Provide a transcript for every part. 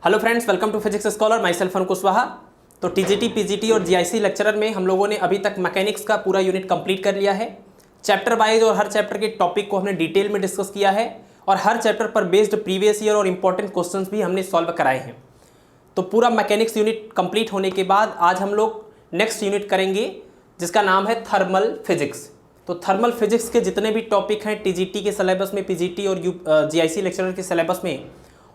Hello friends, welcome to physics scholar. Myself Anuj Kushwaha. तो TGT, PGT और GIC lecturer में हम लोगों ने अभी तक मैकेनिक्स का पूरा यूनिट कंप्लीट कर लिया है। चैप्टर वाइज और हर चैप्टर के टॉपिक को हमने डिटेल में डिस्कस किया है और हर चैप्टर पर बेस्ड प्रीवियस ईयर और इंपॉर्टेंट क्वेश्चंस भी हमने सॉल्व कराए हैं। तो पूरा मैकेनिक्स यूनिट कंप्लीट होने के बाद आज हम लोग नेक्स्ट यूनिट करेंगे जिसका नाम है थर्मल फिजिक्स। तो थर्मल फिजिक्स के जितने भी टॉपिक हैं टीजीटी के सिलेबस में, पीजीटी और जीआईसी लेक्चरर के सिलेबस में,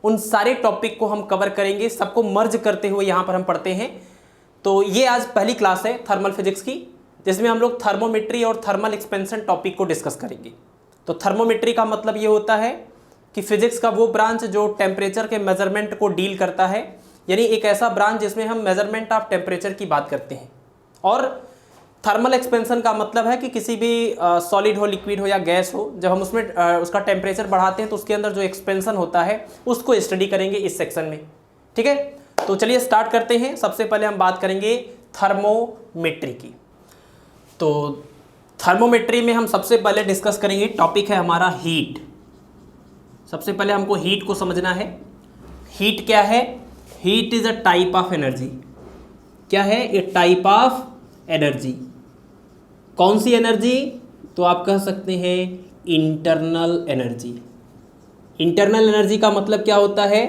उन सारे टॉपिक को हम कवर करेंगे। सबको मर्ज करते हुए यहाँ पर हम पढ़ते हैं। तो ये आज पहली क्लास है थर्मल फिजिक्स की, जिसमें हम लोग थर्मोमेट्री और थर्मल एक्सपेंशन टॉपिक को डिस्कस करेंगे। तो थर्मोमेट्री का मतलब ये होता है कि फिजिक्स का वो ब्रांच जो टेम्परेचर के मेजरमेंट को डील करता है, यानी एक ऐसा ब्रांच जिसमें हम मेजरमेंट ऑफ टेम्परेचर की बात करते हैं। और थर्मल एक्सपेंशन का मतलब है कि किसी भी सॉलिड हो, लिक्विड हो या गैस हो, जब हम उसमें उसका टेम्परेचर बढ़ाते हैं तो उसके अंदर जो एक्सपेंशन होता है उसको स्टडी करेंगे इस सेक्शन में। ठीक है, तो चलिए स्टार्ट करते हैं। सबसे पहले हम बात करेंगे थर्मोमेट्री की। तो थर्मोमेट्री में हम सबसे पहले डिस्कस करेंगे, टॉपिक है हमारा हीट। सबसे पहले हमको हीट को समझना है। हीट क्या है? Heat is a type of energy. क्या है? ए टाइप ऑफ एनर्जी। कौन सी एनर्जी? तो आप कह सकते हैं इंटरनल एनर्जी। इंटरनल एनर्जी का मतलब क्या होता है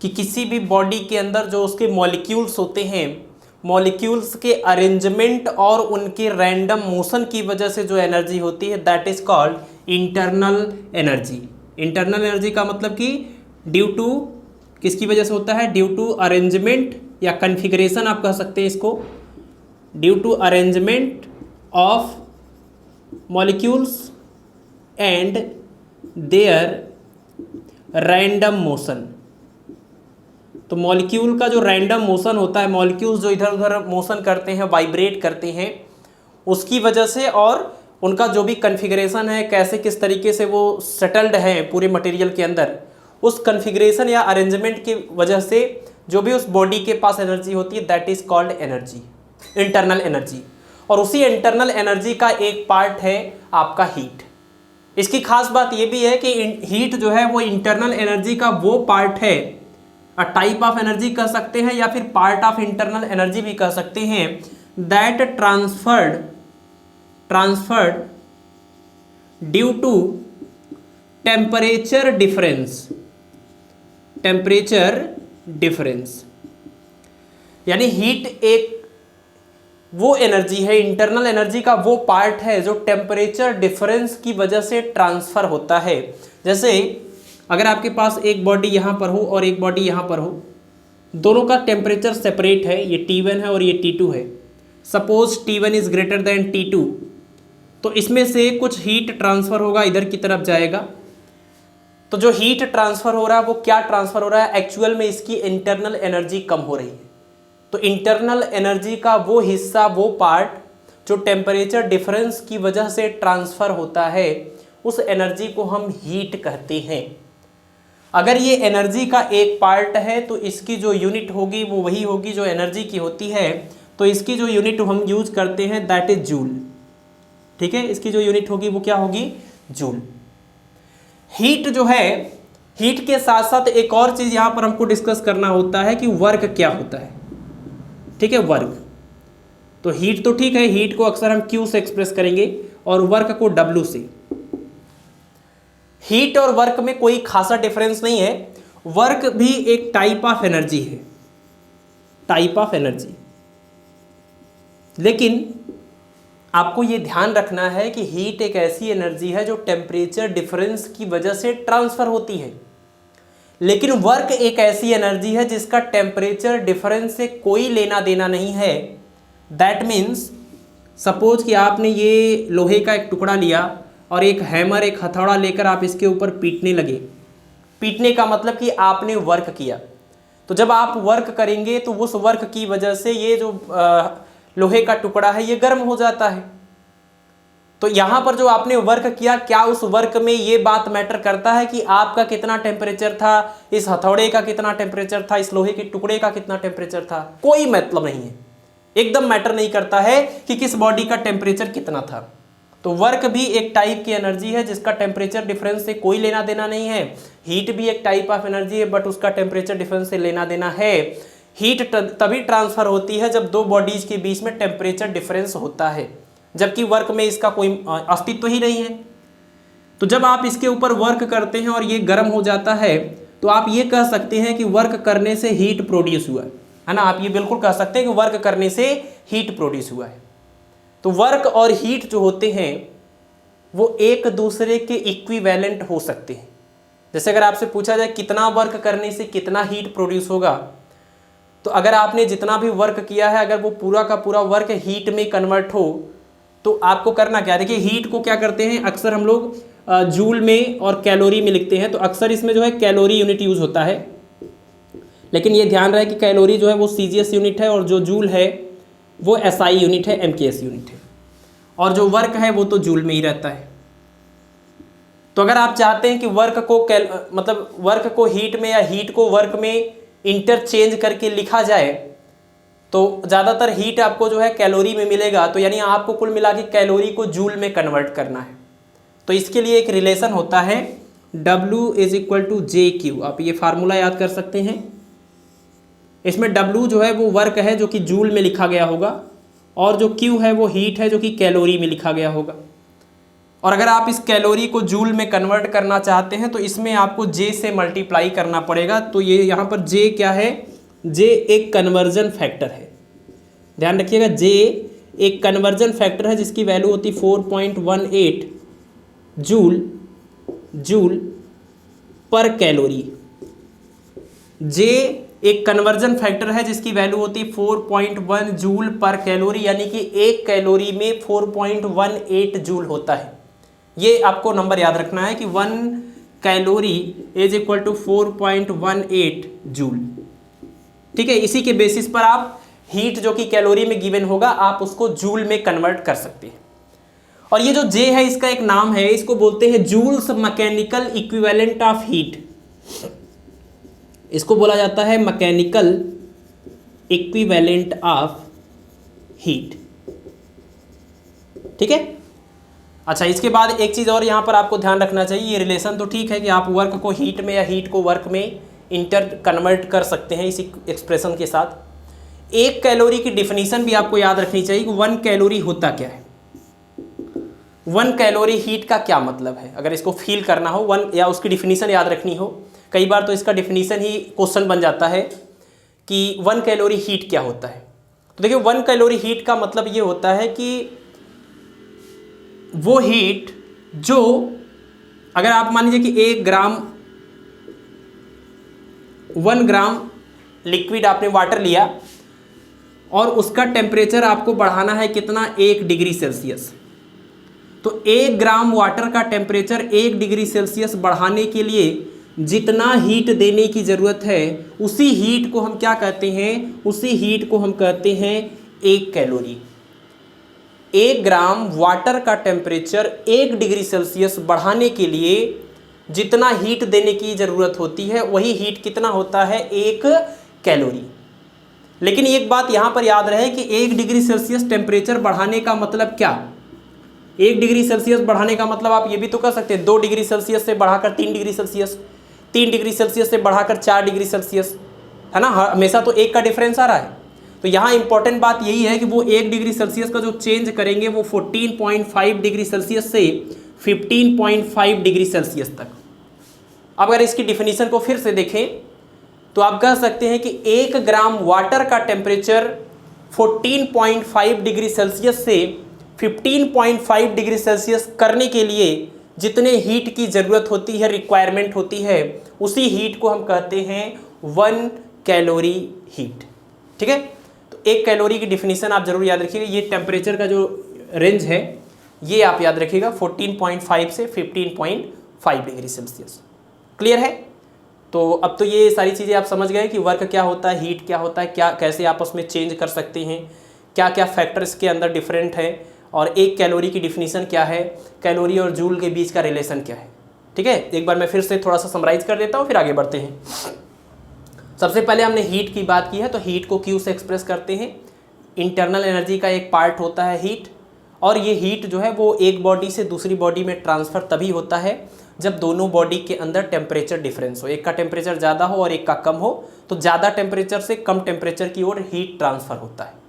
कि किसी भी बॉडी के अंदर जो उसके मॉलिक्यूल्स होते हैं, मॉलिक्यूल्स के अरेंजमेंट और उनके रैंडम मोशन की वजह से जो एनर्जी होती है, that is called internal energy. Internal energy का मतलब कि ड्यू टू किसकी वजह से होता है? ड्यू टू अरेंजमेंट या कन्फिग्रेशन आप कह सकते हैं इसको, due to arrangement of molecules and their random motion. तो मॉलिक्यूल का जो रैंडम मोशन होता है, मॉलिक्यूल्स जो इधर उधर मोशन करते हैं, वाइब्रेट करते हैं, उसकी वजह से, और उनका जो भी कन्फिग्रेशन है, कैसे किस तरीके से वो सेटल्ड है पूरे मटेरियल के अंदर, उस कन्फिग्रेशन या अरेंजमेंट की वजह से जो भी उस बॉडी के पास एनर्जी होती है, that is called energy, internal energy. और उसी इंटरनल एनर्जी का एक पार्ट है आपका हीट। इसकी खास बात यह भी है कि हीट जो है वो इंटरनल एनर्जी का वो पार्ट है, अ टाइप ऑफ एनर्जी कह सकते हैं या फिर पार्ट ऑफ इंटरनल एनर्जी भी कह सकते हैं, that transferred due to temperature difference. यानी हीट एक वो एनर्जी है, इंटरनल एनर्जी का वो पार्ट है जो टेम्परेचर डिफरेंस की वजह से ट्रांसफ़र होता है। जैसे अगर आपके पास एक बॉडी यहाँ पर हो और एक बॉडी यहाँ पर हो, दोनों का टेम्परेचर सेपरेट है, ये T1 है और ये T2 है। Suppose T1 is greater than T2, तो इसमें से कुछ हीट ट्रांसफ़र होगा, इधर की तरफ जाएगा। तो जो हीट ट्रांसफ़र हो रहा है वो क्या ट्रांसफ़र हो रहा है? एक्चुअल में इसकी इंटरनल एनर्जी कम हो रही है। तो इंटरनल एनर्जी का वो हिस्सा, वो पार्ट जो टेम्परेचर डिफरेंस की वजह से ट्रांसफ़र होता है, उस एनर्जी को हम हीट कहते हैं। अगर ये एनर्जी का एक पार्ट है तो इसकी जो यूनिट होगी वो वही होगी जो एनर्जी की होती है। तो इसकी जो यूनिट हम यूज करते हैं दैट इज जूल। ठीक है, इसकी जो यूनिट होगी वो क्या होगी? जूल। हीट जो है, हीट के साथ साथ एक और चीज़ यहाँ पर हमको डिस्कस करना होता है कि वर्क क्या होता है। ठीक है, वर्क। तो हीट तो ठीक है, हीट को अक्सर हम Q से एक्सप्रेस करेंगे और वर्क को W से। हीट और वर्क में कोई खासा डिफरेंस नहीं है। वर्क भी एक टाइप ऑफ एनर्जी है, टाइप ऑफ एनर्जी। लेकिन आपको ये ध्यान रखना है कि हीट एक ऐसी एनर्जी है जो टेम्परेचर डिफरेंस की वजह से ट्रांसफर होती है, लेकिन वर्क एक ऐसी एनर्जी है जिसका टेम्परेचर डिफरेंस से कोई लेना देना नहीं है। दैट मीन्स सपोज कि आपने ये लोहे का एक टुकड़ा लिया और एक हैमर, एक हथौड़ा लेकर आप इसके ऊपर पीटने लगे। पीटने का मतलब कि आपने वर्क किया। तो जब आप वर्क करेंगे तो उस वर्क की वजह से ये जो लोहे का टुकड़ा है ये गर्म हो जाता है। तो यहाँ पर जो आपने वर्क किया, क्या उस वर्क में ये बात मैटर करता है कि आपका कितना टेम्परेचर था, इस हथौड़े का कितना टेम्परेचर था, इस लोहे के टुकड़े का कितना टेम्परेचर था? कोई मतलब नहीं है, एकदम मैटर नहीं करता है कि किस बॉडी का टेम्परेचर कितना था। तो वर्क भी एक टाइप की एनर्जी है जिसका टेम्परेचर डिफरेंस से कोई लेना देना नहीं है। हीट भी एक टाइप ऑफ एनर्जी है बट उसका टेम्परेचर डिफरेंस से लेना देना है। हीट तभी ट्रांसफर होती है जब दो बॉडीज के बीच में टेम्परेचर डिफरेंस होता है, जबकि वर्क में इसका कोई अस्तित्व ही नहीं है। तो जब आप इसके ऊपर वर्क करते हैं और ये गर्म हो जाता है तो आप ये कह सकते हैं कि वर्क करने से हीट प्रोड्यूस हुआ है ना। आप ये बिल्कुल कह सकते हैं कि वर्क करने से हीट प्रोड्यूस हुआ है। तो वर्क और हीट जो होते हैं वो एक दूसरे के इक्विवेलेंट हो सकते हैं। जैसे अगर आपसे पूछा जाए कितना वर्क करने से कितना हीट प्रोड्यूस होगा, तो अगर आपने जितना भी वर्क किया है अगर वो पूरा का पूरा वर्क हीट में कन्वर्ट हो तो आपको करना क्या है। देखिए हीट को क्या करते हैं, अक्सर हम लोग जूल में और कैलोरी में लिखते हैं, तो अक्सर इसमें जो है कैलोरी यूनिट यूज़ होता है, लेकिन ये ध्यान रहे कि कैलोरी जो है वो सीजीएस यूनिट है और जो जूल है वो एसआई यूनिट है, एमकेएस यूनिट है, और जो वर्क है वो तो जूल में ही रहता है। तो अगर आप चाहते हैं कि वर्क को मतलब वर्क को हीट में या हीट को वर्क में इंटरचेंज करके लिखा जाए तो ज़्यादातर हीट आपको जो है कैलोरी में मिलेगा, तो यानी आपको कुल मिला के कैलोरी को जूल में कन्वर्ट करना है। तो इसके लिए एक रिलेशन होता है W = JQ। आप ये फार्मूला याद कर सकते हैं। इसमें W जो है वो वर्क है जो कि जूल में लिखा गया होगा, और जो Q है वो हीट है जो कि कैलोरी में लिखा गया होगा। और अगर आप इस कैलोरी को जूल में कन्वर्ट करना चाहते हैं तो इसमें आपको J से मल्टीप्लाई करना पड़ेगा। तो ये यहाँ पर J क्या है, J एक कन्वर्जन फैक्टर है। ध्यान रखिएगा, J एक कन्वर्जन फैक्टर है जिसकी वैल्यू होती 4.18 जूल पर कैलोरी। J एक कन्वर्जन फैक्टर है जिसकी वैल्यू होती 4.1 जूल पर कैलोरी, यानी कि एक कैलोरी में 4.18 जूल होता है। ये आपको नंबर याद रखना है कि 1 कैलोरी = 4.18 जूल। ठीक है, इसी के बेसिस पर आप हीट जो कि कैलोरी में गिवन होगा आप उसको जूल में कन्वर्ट कर सकते हैं। और ये जो J है इसका एक नाम है, इसको बोलते हैं Joule's mechanical equivalent of heat. इसको बोला जाता है मैकेनिकल इक्विवेलेंट ऑफ हीट। ठीक है, अच्छा इसके बाद एक चीज़ और यहाँ पर आपको ध्यान रखना चाहिए। ये रिलेशन तो ठीक है कि आप वर्क को हीट में या हीट को वर्क में इंटर कन्वर्ट कर सकते हैं इसी एक्सप्रेशन के साथ। एक कैलोरी की डिफिनीशन भी आपको याद रखनी चाहिए कि 1 कैलोरी होता क्या है। 1 कैलोरी हीट का क्या मतलब है, अगर इसको फील करना हो 1 या उसकी डिफिनीशन याद रखनी हो। कई बार तो इसका डिफिनीशन ही क्वेश्चन बन जाता है कि 1 कैलोरी हीट क्या होता है। तो देखिए 1 कैलोरी हीट का मतलब ये होता है कि वो हीट जो, अगर आप मान लीजिए कि 1 ग्राम लिक्विड आपने वाटर लिया और उसका टेम्परेचर आपको बढ़ाना है कितना, 1 डिग्री सेल्सियस। तो 1 ग्राम वाटर का टेम्परेचर 1 डिग्री सेल्सियस बढ़ाने के लिए जितना हीट देने की ज़रूरत है उसी हीट को हम क्या कहते हैं, उसी हीट को हम कहते हैं 1 कैलोरी। 1 ग्राम वाटर का टेम्परेचर 1 डिग्री सेल्सियस बढ़ाने के लिए जितना हीट देने की ज़रूरत होती है वही हीट कितना होता है, 1 कैलोरी। लेकिन एक बात यहाँ पर याद रहे कि 1 डिग्री सेल्सियस टेम्परेचर बढ़ाने का मतलब क्या। 1 डिग्री सेल्सियस बढ़ाने का मतलब आप ये भी तो कर सकते हैं 2 डिग्री सेल्सियस से बढ़ाकर 3 डिग्री सेल्सियस, 3 डिग्री सेल्सियस से बढ़ाकर 4 डिग्री सेल्सियस, है ना। हमेशा तो 1 का डिफरेंस आ रहा है। तो यहाँ इंपॉर्टेंट बात यही है कि वो 1 डिग्री सेल्सियस का जो चेंज करेंगे वो 14.5 डिग्री सेल्सियस से 15.5 डिग्री सेल्सियस तक। अब अगर इसकी डिफिनीशन को फिर से देखें तो आप कह सकते हैं कि 1 ग्राम वाटर का टेम्परेचर 14.5 डिग्री सेल्सियस से 15.5 डिग्री सेल्सियस करने के लिए जितने हीट की ज़रूरत होती है, रिक्वायरमेंट होती है, उसी हीट को हम कहते हैं 1 कैलोरी हीट। ठीक है, तो 1 कैलोरी की डिफिनीशन आप जरूर याद रखिएगा। ये टेम्परेचर का जो रेंज है ये आप याद रखिएगा 14.5 से 15.5 डिग्री सेल्सियस। क्लियर है। तो अब तो ये सारी चीज़ें आप समझ गए कि वर्क क्या होता है, हीट क्या होता है, क्या कैसे आपस में चेंज कर सकते हैं, क्या क्या फैक्टर्स के अंदर डिफरेंट है, और 1 कैलोरी की डिफिनीशन क्या है, कैलोरी और जूल के बीच का रिलेशन क्या है। ठीक है, एक बार मैं फिर से थोड़ा सा समराइज कर देता हूँ फिर आगे बढ़ते हैं। सबसे पहले हमने हीट की बात की है, तो हीट को Q से एक्सप्रेस करते हैं। इंटरनल एनर्जी का एक पार्ट होता है हीट, और ये हीट जो है वो एक बॉडी से दूसरी बॉडी में ट्रांसफ़र तभी होता है जब दोनों बॉडी के अंदर टेम्परेचर डिफरेंस हो, एक का टेम्परेचर ज़्यादा हो और एक का कम हो, तो ज़्यादा टेम्परेचर से कम टेम्परेचर की ओर हीट ट्रांसफ़र होता है।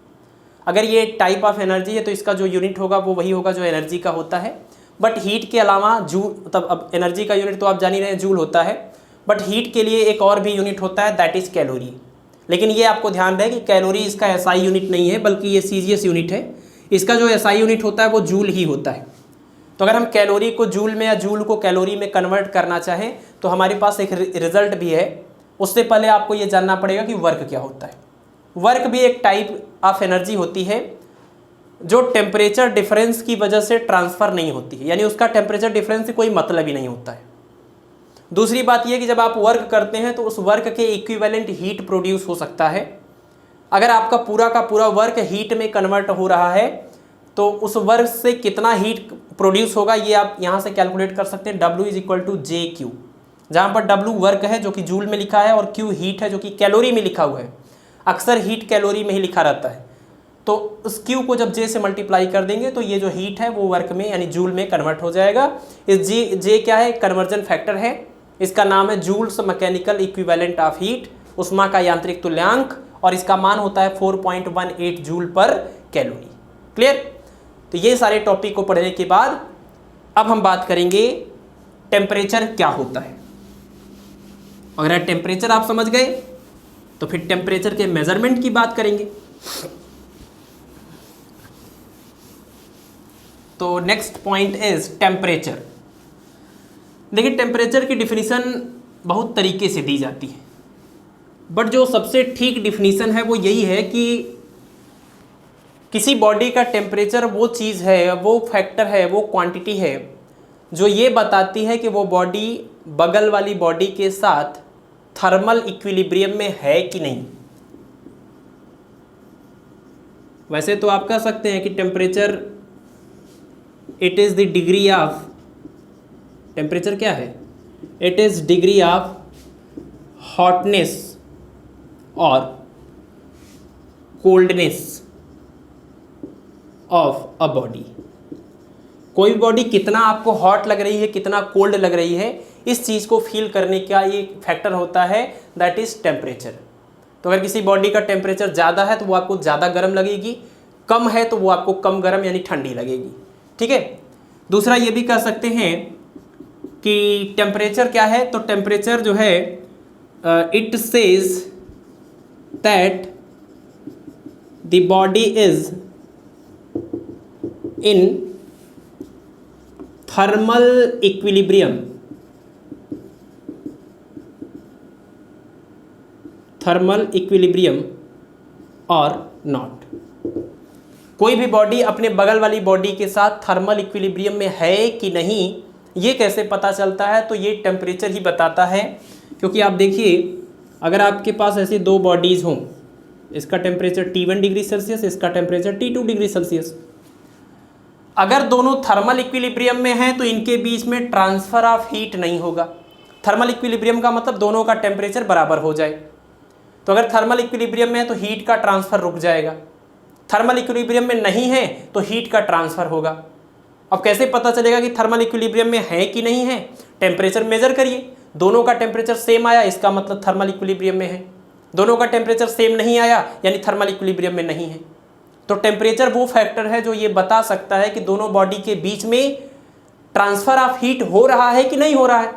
अगर ये टाइप ऑफ एनर्जी है तो इसका जो यूनिट होगा वो वही होगा जो एनर्जी का होता है। बट हीट के अलावा जूल, मतलब अब एनर्जी का यूनिट तो आप जान ही रहे हैं जूल होता है, बट हीट के लिए एक और भी यूनिट होता है, दैट इज़ कैलोरी। लेकिन ये आपको ध्यान रहे कि कैलोरी इसका एसआई यूनिट नहीं है बल्कि ये सीजीएस यूनिट है। इसका जो एसआई यूनिट होता है वो जूल ही होता है। तो अगर हम कैलोरी को जूल में या जूल को कैलोरी में कन्वर्ट करना चाहें तो हमारे पास एक रिजल्ट भी है। उससे पहले आपको ये जानना पड़ेगा कि वर्क क्या होता है। वर्क भी एक टाइप ऑफ एनर्जी होती है जो टेम्परेचर डिफरेंस की वजह से ट्रांसफ़र नहीं होती है, यानी उसका टेम्परेचर डिफरेंस से कोई मतलब ही नहीं होता है। दूसरी बात यह कि जब आप वर्क करते हैं तो उस वर्क के इक्विवेलेंट हीट प्रोड्यूस हो सकता है। अगर आपका पूरा का पूरा वर्क हीट में कन्वर्ट हो रहा है तो उस वर्क से कितना हीट प्रोड्यूस होगा ये आप यहाँ से कैलकुलेट कर सकते हैं। W = JQ, जहाँ पर W वर्क है जो कि जूल में लिखा है और Q हीट है जो कि कैलोरी में लिखा हुआ है। अक्सर हीट कैलोरी में ही लिखा रहता है, तो उस Q को जब J से मल्टीप्लाई कर देंगे तो ये जो हीट है वो वर्क में यानी जूल में कन्वर्ट हो जाएगा। इस J क्या है, कन्वर्जन फैक्टर है। इसका नाम है Joule's mechanical equivalent of heat, उष्मा का यांत्रिक तुल्यांक, और इसका मान होता है 4.18 जूल पर कैलोरी। क्लियर? तो ये सारे टॉपिक को पढ़ने के बाद अब हम बात करेंगे टेम्परेचर क्या होता है। अगर टेम्परेचर आप समझ गए तो फिर टेम्परेचर के मेजरमेंट की बात करेंगे। तो नेक्स्ट पॉइंट इज टेम्परेचर। देखिए, टेम्परेचर की डिफिनीशन बहुत तरीके से दी जाती है, बट जो सबसे ठीक डिफिनीशन है वो यही है कि किसी बॉडी का टेम्परेचर वो चीज़ है, वो फैक्टर है, वो क्वांटिटी है जो ये बताती है कि वो बॉडी बगल वाली बॉडी के साथ थर्मल इक्विलिब्रियम में है कि नहीं। वैसे तो आप कह सकते हैं कि temperature it is the degree of, temperature क्या है, it is degree of hotness और कोल्डनेस ऑफ अ बॉडी। कोई बॉडी कितना आपको हॉट लग रही है, कितना कोल्ड लग रही है, इस चीज़ को फील करने का ये फैक्टर होता है, दैट इज़ टेम्परेचर। तो अगर किसी बॉडी का टेम्परेचर ज़्यादा है तो वो आपको ज़्यादा गर्म लगेगी, कम है तो वो आपको कम गर्म यानी ठंडी लगेगी। ठीक है। दूसरा ये भी कह सकते हैं कि टेम्परेचर क्या है, तो टेम्परेचर जो है it says that the body is in thermal equilibrium, thermal equilibrium और नॉट। कोई भी बॉडी अपने बगल वाली बॉडी के साथ थर्मल इक्विलिब्रियम में है कि नहीं, ये कैसे पता चलता है, तो ये टेम्परेचर ही बताता है। क्योंकि आप देखिए, अगर आपके पास ऐसी दो बॉडीज़ हों, इसका टेम्परेचर T1 डिग्री सेल्सियस, इसका टेम्परेचर T2 डिग्री सेल्सियस, अगर दोनों थर्मल इक्विलिब्रियम में हैं तो इनके बीच में ट्रांसफ़र ऑफ हीट नहीं होगा। थर्मल इक्विलिब्रियम का मतलब दोनों का टेम्परेचर बराबर हो जाए। तो अगर थर्मल इक्विलिब्रियम में है तो हीट का ट्रांसफ़र रुक जाएगा, थर्मल इक्विलिब्रियम में नहीं है तो हीट का ट्रांसफ़र होगा। अब कैसे पता चलेगा कि थर्मल इक्विलिब्रियम में है कि नहीं है? टेम्परेचर मेजर करिए, दोनों का टेम्परेचर सेम आया इसका मतलब थर्मल इक्विलिब्रियम में है, दोनों का टेम्परेचर सेम नहीं आया यानी थर्मल इक्विलिब्रियम में नहीं है। तो टेम्परेचर वो फैक्टर है जो ये बता सकता है कि दोनों बॉडी के बीच में ट्रांसफ़र ऑफ हीट हो रहा है कि नहीं हो रहा है।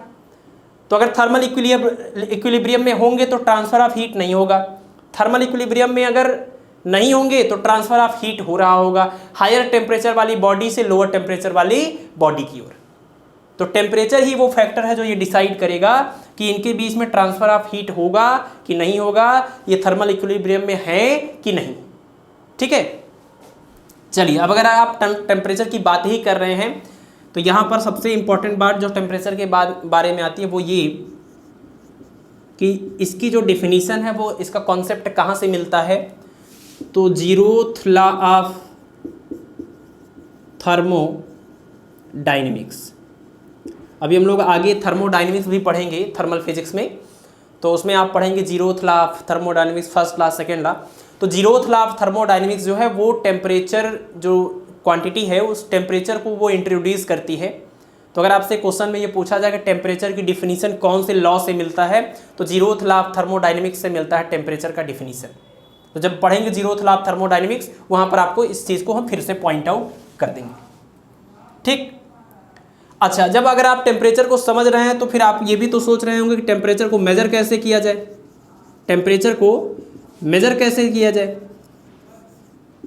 तो अगर थर्मल इक्विलिब्रियम में होंगे तो ट्रांसफ़र ऑफ हीट नहीं होगा, थर्मल इक्विलिब्रियम में अगर नहीं होंगे तो ट्रांसफ़र ऑफ हीट हो रहा होगा हायर टेम्परेचर वाली बॉडी से लोअर टेम्परेचर वाली बॉडी की ओर। तो टेम्परेचर ही वो फैक्टर है जो ये डिसाइड करेगा कि इनके बीच में ट्रांसफ़र ऑफ हीट होगा कि नहीं होगा, ये थर्मल इक्विलिब्रियम में है कि नहीं। ठीक है। चलिए, अब अगर आप टेम्परेचर की बात ही कर रहे हैं तो यहाँ पर सबसे इम्पॉर्टेंट बात जो टेम्परेचर के बारे में आती है वो ये कि इसकी जो डिफिनीशन है वो, इसका कॉन्सेप्ट कहाँ से मिलता है, तो जीरोथ लॉ ऑफ थर्मोडायनेमिक्स। अभी हम लोग आगे थर्मोडायनेमिक्स भी पढ़ेंगे थर्मल फिजिक्स में, तो उसमें आप पढ़ेंगे zeroth law of thermodynamics, first law, second law. तो जीरोथ लॉ ऑफ थर्मोडायनेमिक्स जो है वो टेम्परेचर जो क्वांटिटी है उस टेम्परेचर को वो इंट्रोड्यूस करती है। तो अगर आपसे क्वेश्चन में ये पूछा जाए कि टेम्परेचर की डिफिनीशन कौन से लॉ से मिलता है, तो जीरोथ लॉ ऑफ थर्मोडायनेमिक्स से मिलता है टेम्परेचर का डिफिनीशन। तो जब पढ़ेंगे जीरोथ लॉ ऑफ थर्मोडायनेमिक्स, वहाँ पर आपको इस चीज़ को हम फिर से पॉइंट आउट कर देंगे। ठीक, अच्छा, जब अगर आप टेम्परेचर को समझ रहे हैं तो फिर आप ये भी तो सोच रहे होंगे कि टेम्परेचर को मेजर कैसे किया जाए। टेम्परेचर को मेजर कैसे किया जाए?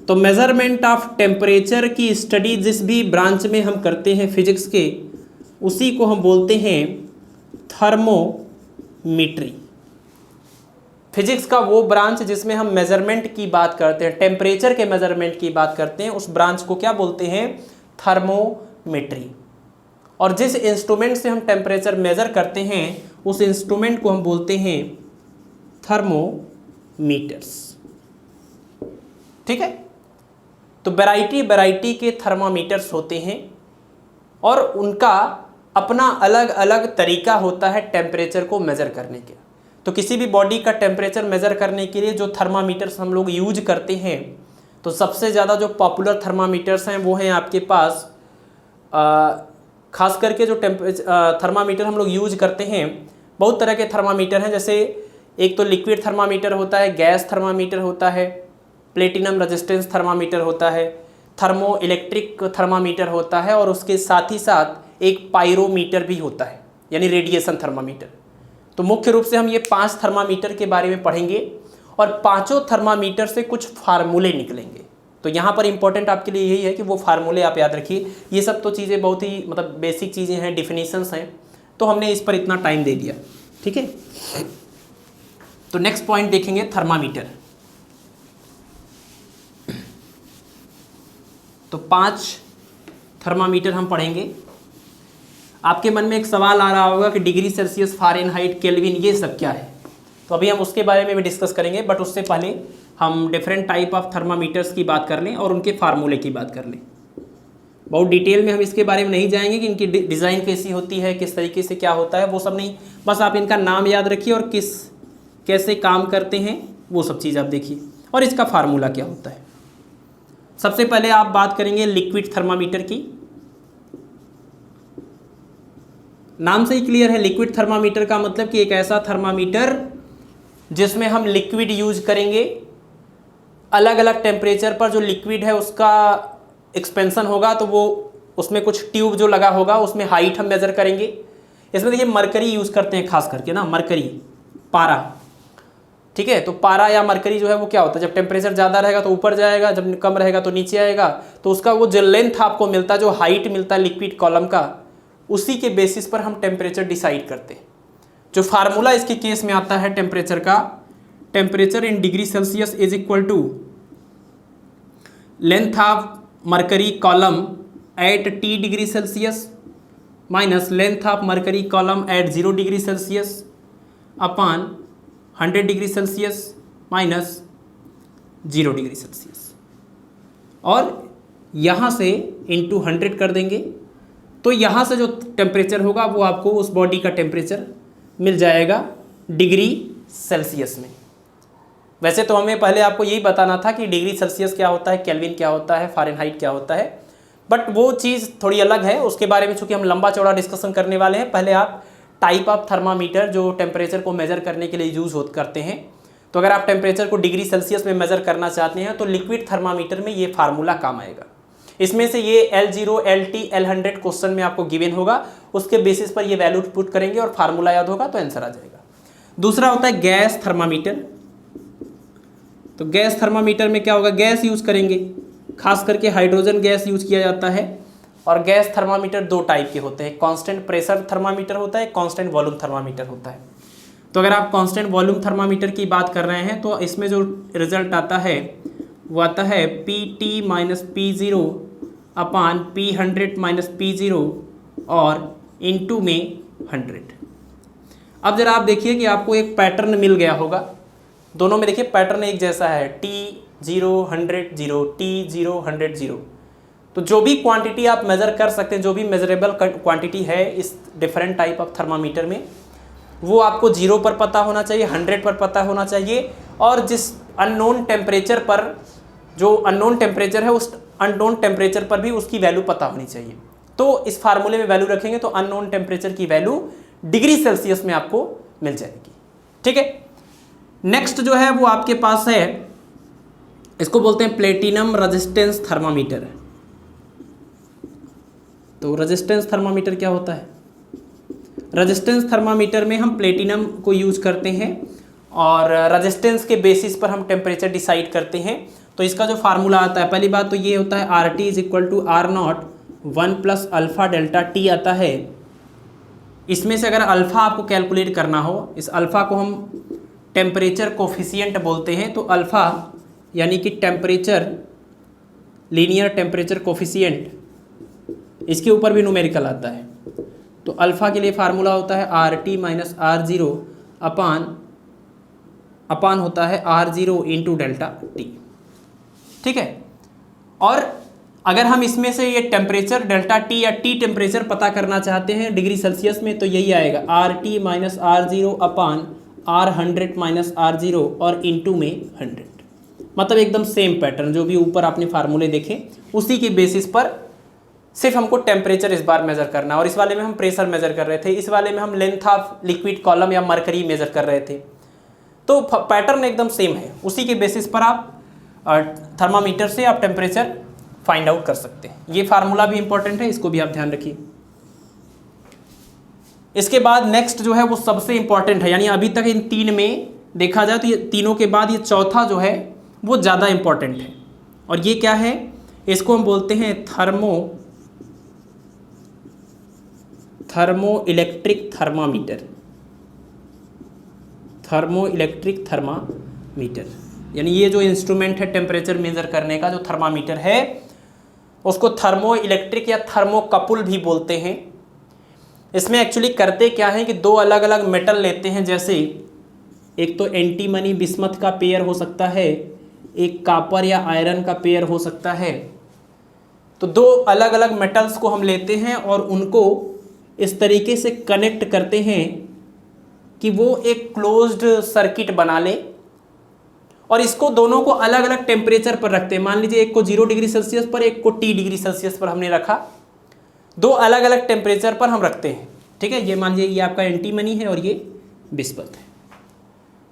तो मेजरमेंट ऑफ टेम्परेचर की स्टडी जिस भी ब्रांच में हम करते हैं फिजिक्स के, उसी को हम बोलते हैं थर्मोमीट्री। फिजिक्स का वो ब्रांच जिसमें हम मेजरमेंट की बात करते हैं, टेम्परेचर के मेजरमेंट की बात करते हैं, उस ब्रांच को क्या बोलते हैं? थर्मोमीट्री। और जिस इंस्ट्रूमेंट से हम टेम्परेचर मेजर करते हैं उस इंस्ट्रूमेंट को हम बोलते हैं थर्मोमीटर्स। ठीक है, तो वैरायटी के थर्मामीटर्स होते हैं और उनका अपना अलग अलग तरीका होता है टेम्परेचर को मेजर करने के। तो किसी भी बॉडी का टेम्परेचर मेजर करने के लिए जो थर्मामीटर्स हम लोग यूज करते हैं, तो सबसे ज़्यादा जो पॉपुलर थर्मामीटर्स हैं वो हैं आपके पास, खास करके जो थर्मामीटर हम लोग यूज करते हैं, बहुत तरह के थर्मामीटर हैं। जैसे एक तो लिक्विड थर्मामीटर होता है, गैस थर्मामीटर होता है, प्लेटिनम रेजिस्टेंस थर्मामीटर होता है, थर्मो इलेक्ट्रिक थर्मामीटर होता है, और उसके साथ ही साथ एक पायरोमीटर भी होता है, यानी रेडिएशन थर्मामीटर। तो मुख्य रूप से हम ये 5 थर्मामीटर के बारे में पढ़ेंगे और पांचों थर्मामीटर से कुछ फार्मूले निकलेंगे। तो यहाँ पर इंपॉर्टेंट आपके लिए यही है कि वो फार्मूले आप याद रखिए। ये सब तो चीज़ें बहुत ही मतलब बेसिक चीज़ें हैं, डिफिनीशंस हैं, तो हमने इस पर इतना टाइम दे दिया। ठीक है, तो नेक्स्ट पॉइंट देखेंगे थर्मामीटर। तो 5 थर्मामीटर हम पढ़ेंगे। आपके मन में एक सवाल आ रहा होगा कि डिग्री सेल्सियस, फ़ारेनहाइट, केल्विन, ये सब क्या है? तो अभी हम उसके बारे में भी डिस्कस करेंगे, बट उससे पहले हम डिफरेंट टाइप ऑफ थर्मामीटर्स की बात कर लें और उनके फार्मूले की बात कर लें। बहुत डिटेल में हम इसके बारे में नहीं जाएंगे कि इनकी डिज़ाइन कैसी होती है, किस तरीके से क्या होता है, वो सब नहीं, बस आप इनका नाम याद रखिए और कैसे काम करते हैं वो सब चीज़ आप देखिए और इसका फार्मूला क्या होता है। सबसे पहले आप बात करेंगे लिक्विड थर्मामीटर की। नाम से ही क्लियर है, लिक्विड थर्मामीटर का मतलब कि एक ऐसा थर्मामीटर जिसमें हम लिक्विड यूज करेंगे। अलग अलग टेम्परेचर पर जो लिक्विड है उसका एक्सपेंशन होगा, तो वो उसमें कुछ ट्यूब जो लगा होगा उसमें हाइट हम मेजर करेंगे। इसमें देखिए मरकरी यूज़ करते हैं खास करके ना, मरकरी, पारा। ठीक है, तो पारा या मरकरी जो है वो क्या होता है, जब टेम्परेचर ज़्यादा रहेगा तो ऊपर जाएगा, जब कम रहेगा तो नीचे आएगा। तो उसका वो जो लेंथ आपको मिलता है, जो हाइट मिलता है लिक्विड कॉलम का, उसी के बेसिस पर हम टेम्परेचर डिसाइड करते हैं। जो फार्मूला इसके केस में आता है टेम्परेचर का, temperature in degree Celsius is equal to length of mercury column at T degree Celsius minus length of mercury column at 0 degree Celsius upon 100 degree Celsius minus 0 degree Celsius, और यहाँ से into 100 कर देंगे। तो यहाँ से जो टेम्परेचर होगा वो आपको उस बॉडी का टेम्परेचर मिल जाएगा डिग्री सेल्सियस में। वैसे तो हमें पहले आपको यही बताना था कि डिग्री सेल्सियस क्या होता है, केल्विन क्या होता है, फ़ारेनहाइट क्या होता है, बट वो चीज़ थोड़ी अलग है। उसके बारे में चूँकि हम लंबा चौड़ा डिस्कशन करने वाले हैं, पहले आप टाइप ऑफ थर्मामीटर जो टेम्परेचर को मेज़र करने के लिए यूज़ करते हैं, तो अगर आप टेम्परेचर को डिग्री सेल्सियस में मेज़र करना चाहते हैं तो लिक्विड थर्मामीटर में ये फार्मूला काम आएगा। इसमें से ये L0, LT, L100 क्वेश्चन में आपको गिवन होगा, उसके बेसिस पर ये वैल्यू पुट करेंगे और फार्मूला याद होगा तो आंसर आ जाएगा। दूसरा होता है गैस थर्मामीटर। तो गैस थर्मामीटर में क्या होगा, गैस यूज़ करेंगे, खास करके हाइड्रोजन गैस यूज़ किया जाता है। और गैस थर्मामीटर 2 टाइप के होते हैं, कांस्टेंट प्रेशर थर्मामीटर होता है, कांस्टेंट वॉल्यूम थर्मामीटर होता है। तो अगर आप कांस्टेंट वॉल्यूम थर्मामीटर की बात कर रहे हैं तो इसमें जो रिजल्ट आता है वो आता है PT माइनस P0 अपान P100 माइनस P0 और इंटू में 100। अब जरा आप देखिए कि आपको एक पैटर्न मिल गया होगा, दोनों में देखिए पैटर्न एक जैसा है, T0 100 0, T0 100 0। तो जो भी क्वांटिटी आप मेज़र कर सकते हैं, जो भी मेजरेबल क्वांटिटी है इस डिफरेंट टाइप ऑफ थर्मामीटर में, वो आपको 0 पर पता होना चाहिए, 100 पर पता होना चाहिए, और जिस अननोन टेम्परेचर पर, जो अननोन टेम्परेचर है उस अननोन टेम्परेचर पर भी उसकी वैल्यू पता होनी चाहिए। तो इस फार्मूले में वैल्यू रखेंगे तो अननोन टेम्परेचर की वैल्यू डिग्री सेल्सियस में आपको मिल जाएगी। ठीक है, नेक्स्ट जो है वो आपके पास है, इसको बोलते हैं प्लेटिनम रेजिस्टेंस थर्मामीटर। तो रेजिस्टेंस थर्मामीटर क्या होता है? रेजिस्टेंस थर्मामीटर में हम प्लेटिनम को यूज करते हैं और रेजिस्टेंस के बेसिस पर हम टेम्परेचर डिसाइड करते हैं। तो इसका जो फार्मूला आता है, पहली बात तो ये होता है R T is equal to R not 1 plus alpha delta T आता है। इसमें से अगर अल्फ़ा आपको कैलकुलेट करना हो, इस अल्फ़ा को हम टेम्परेचर कोफिशिएंट बोलते हैं। तो अल्फ़ा यानी कि टेम्परेचर, लीनियर टेम्परेचर कोफिशिएंट, इसके ऊपर भी न्यूमेरिकल आता है। तो अल्फ़ा के लिए फार्मूला होता है R T minus R zero upon होता है R zero into delta T. ठीक है, और अगर हम इसमें से ये टेम्परेचर डेल्टा टी या टी टेम्परेचर पता करना चाहते हैं डिग्री सेल्सियस में, तो यही आएगा R T minus R zero upon R 100 minus R zero और इंटू में 100। मतलब एकदम सेम पैटर्न, जो भी ऊपर आपने फार्मूले देखे उसी के बेसिस पर सिर्फ हमको टेम्परेचर इस बार मेजर करना। और इस वाले में हम प्रेशर मेजर कर रहे थे, इस वाले में हम लेंथ ऑफ लिक्विड कॉलम या मरकरी मेजर कर रहे थे। तो पैटर्न एकदम सेम है, उसी के बेसिस पर आप थर्मामीटर से आप टेम्परेचर फाइंड आउट कर सकते हैं। ये फार्मूला भी इंपॉर्टेंट है, इसको भी आप ध्यान रखिए। इसके बाद नेक्स्ट जो है वो सबसे इंपॉर्टेंट है, यानी अभी तक इन तीन में देखा जाए तो ये तीनों के बाद ये चौथा जो है वो ज़्यादा इंपॉर्टेंट है। और ये क्या है? इसको हम बोलते हैं thermo electric thermometer. Thermo electric thermometer यानी ये जो इंस्ट्रूमेंट है टेम्परेचर मेजर करने का, जो थर्मामीटर है, उसको थर्मो इलेक्ट्रिक या थर्मोकपल भी बोलते हैं। इसमें एक्चुअली करते क्या है कि दो अलग अलग मेटल लेते हैं, जैसे एक तो एंटीमनी बिस्मथ का पेयर हो सकता है, एक कॉपर या आयरन का पेयर हो सकता है। तो दो अलग अलग मेटल्स को हम लेते हैं और उनको इस तरीके से कनेक्ट करते हैं कि वो एक क्लोज्ड सर्किट बना ले, और इसको दोनों को अलग अलग टेम्परेचर पर रखते हैं। मान लीजिए एक को 0 डिग्री सेल्सियस पर, एक को T डिग्री सेल्सियस पर हमने रखा, दो अलग अलग टेम्परेचर पर हम रखते हैं। ठीक है, ये मान लीजिए ये आपका एंटीमनी है और ये बिस्मथ है।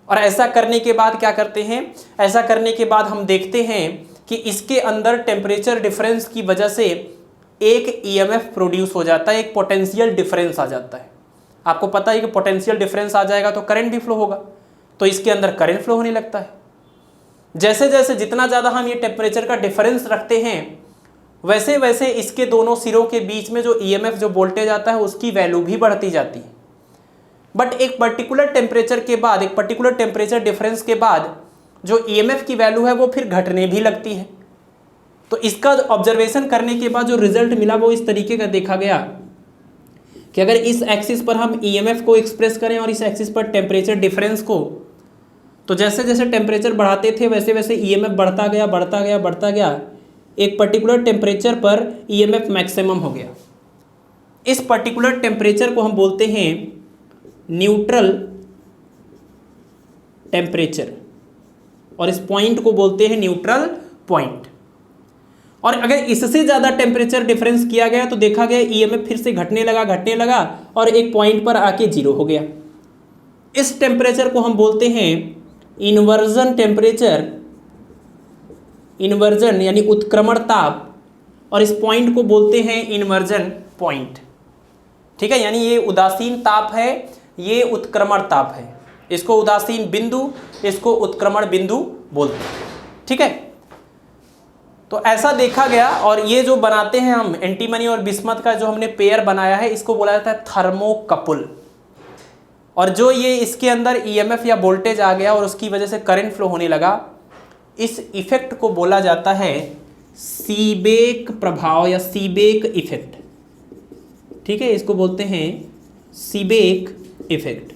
और ऐसा करने के बाद क्या करते हैं? ऐसा करने के बाद हम देखते हैं कि इसके अंदर टेम्परेचर डिफरेंस की वजह से एक EMF प्रोड्यूस हो जाता है, एक पोटेंशियल डिफरेंस आ जाता है। आपको पता है कि पोटेंशियल डिफरेंस आ जाएगा तो करंट भी फ्लो होगा, तो इसके अंदर करंट फ्लो होने लगता है। जैसे जैसे जितना ज़्यादा हम ये टेम्परेचर का डिफरेंस रखते हैं, वैसे वैसे इसके दोनों सिरों के बीच में जो EMF, जो वोल्टेज आता है, उसकी वैल्यू भी बढ़ती जाती है। बट एक पर्टिकुलर टेम्परेचर के बाद, एक पर्टिकुलर टेम्परेचर डिफरेंस के बाद जो EMF की वैल्यू है वो फिर घटने भी लगती है। तो इसका ऑब्जर्वेशन करने के बाद जो रिजल्ट मिला वो इस तरीके का देखा गया कि अगर इस एक्सिस पर हम EMF को एक्सप्रेस करें और इस एक्सिस पर टेम्परेचर डिफरेंस को, तो जैसे जैसे टेम्परेचर बढ़ाते थे वैसे वैसे EMF बढ़ता गया बढ़ता गया बढ़ता गया। एक पर्टिकुलर टेम्परेचर पर EMF मैक्सिमम हो गया। इस पर्टिकुलर टेम्परेचर को हम बोलते हैं न्यूट्रल टेम्परेचर, और इस पॉइंट को बोलते हैं न्यूट्रल पॉइंट। और अगर इससे ज़्यादा टेम्परेचर डिफरेंस किया गया तो देखा गया EMF फिर से घटने लगा और एक पॉइंट पर आके 0 हो गया। इस टेम्परेचर को हम बोलते हैं इन्वर्जन टेम्परेचर, इन्वर्जन यानी उत्क्रमण ताप, और इस पॉइंट को बोलते हैं इन्वर्जन पॉइंट। ठीक है, यानी ये उदासीन ताप है, ये उत्क्रमण ताप है। इसको उदासीन बिंदु, इसको उत्क्रमण बिंदु बोलते हैं। ठीक है, तो ऐसा देखा गया। और ये जो बनाते हैं हम एंटीमनी और बिस्मथ का जो हमने पेयर बनाया है, इसको बोला जाता है थर्मोकपल। और जो ये इसके अंदर EMF या वोल्टेज आ गया और उसकी वजह से करंट फ्लो होने लगा, इस इफेक्ट को बोला जाता है सीबेक प्रभाव या सीबेक इफेक्ट। ठीक है, इसको बोलते हैं सीबेक इफेक्ट।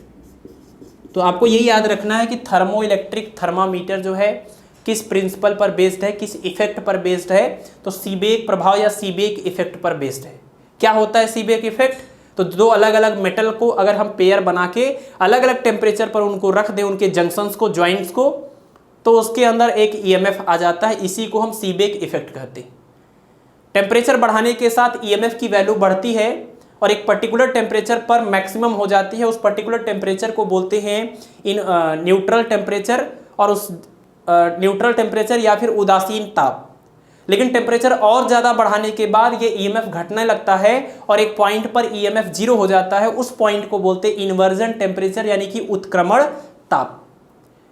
तो आपको यही याद रखना है कि थर्मो इलेक्ट्रिक थर्मामीटर जो है किस प्रिंसिपल पर बेस्ड है, किस इफेक्ट पर बेस्ड है, तो सीबेक प्रभाव या सीबेक इफेक्ट पर बेस्ड है। क्या होता है सीबेक इफेक्ट? तो दो अलग अलग मेटल को अगर हम पेयर बना के अलग अलग टेम्परेचर पर उनको रख दें, उनके जंक्शंस को, ज्वाइंट्स को, तो उसके अंदर एक EMF आ जाता है। इसी को हम सीबेक इफेक्ट कहते हैं। टेम्परेचर बढ़ाने के साथ ईएमएफ की वैल्यू बढ़ती है और एक पर्टिकुलर टेम्परेचर पर मैक्सिमम हो जाती है। उस पर्टिकुलर टेम्परेचर को बोलते हैं न्यूट्रल टेम्परेचर, और उस न्यूट्रल टेम्परेचर या फिर उदासीन ताप। लेकिन टेम्परेचर और ज़्यादा बढ़ाने के बाद ये ईएमएफ घटने लगता है और एक पॉइंट पर ईएमएफ 0 हो जाता है। उस पॉइंट को बोलते हैं इन्वर्जन टेम्परेचर, यानी कि उत्क्रमण ताप।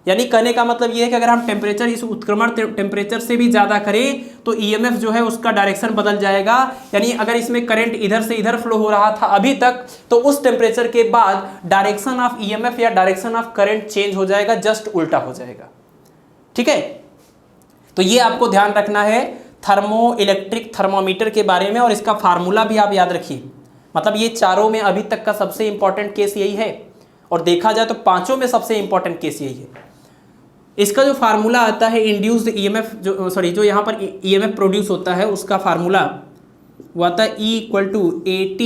यानी कहने का मतलब ये है कि अगर हम टेम्परेचर इस उत्क्रमण टेम्परेचर से भी ज़्यादा करें तो ईएमएफ जो है उसका डायरेक्शन बदल जाएगा। यानी अगर इसमें करंट इधर से इधर फ्लो हो रहा था अभी तक, तो उस टेम्परेचर के बाद डायरेक्शन ऑफ ईएमएफ या डायरेक्शन ऑफ करंट चेंज हो जाएगा, जस्ट उल्टा हो जाएगा। ठीक है, तो ये आपको ध्यान रखना है थर्मो इलेक्ट्रिक थर्मोमीटर के बारे में, और इसका फार्मूला भी आप याद रखिए। मतलब ये चारों में अभी तक का सबसे इंपॉर्टेंट केस यही है, और देखा जाए तो पांचों में सबसे इंपॉर्टेंट केस यही है। इसका जो फार्मूला आता है इंड्यूस्ड ईएमएफ, जो यहाँ पर ईएमएफ प्रोड्यूस होता है उसका फार्मूला वो आता है E = AT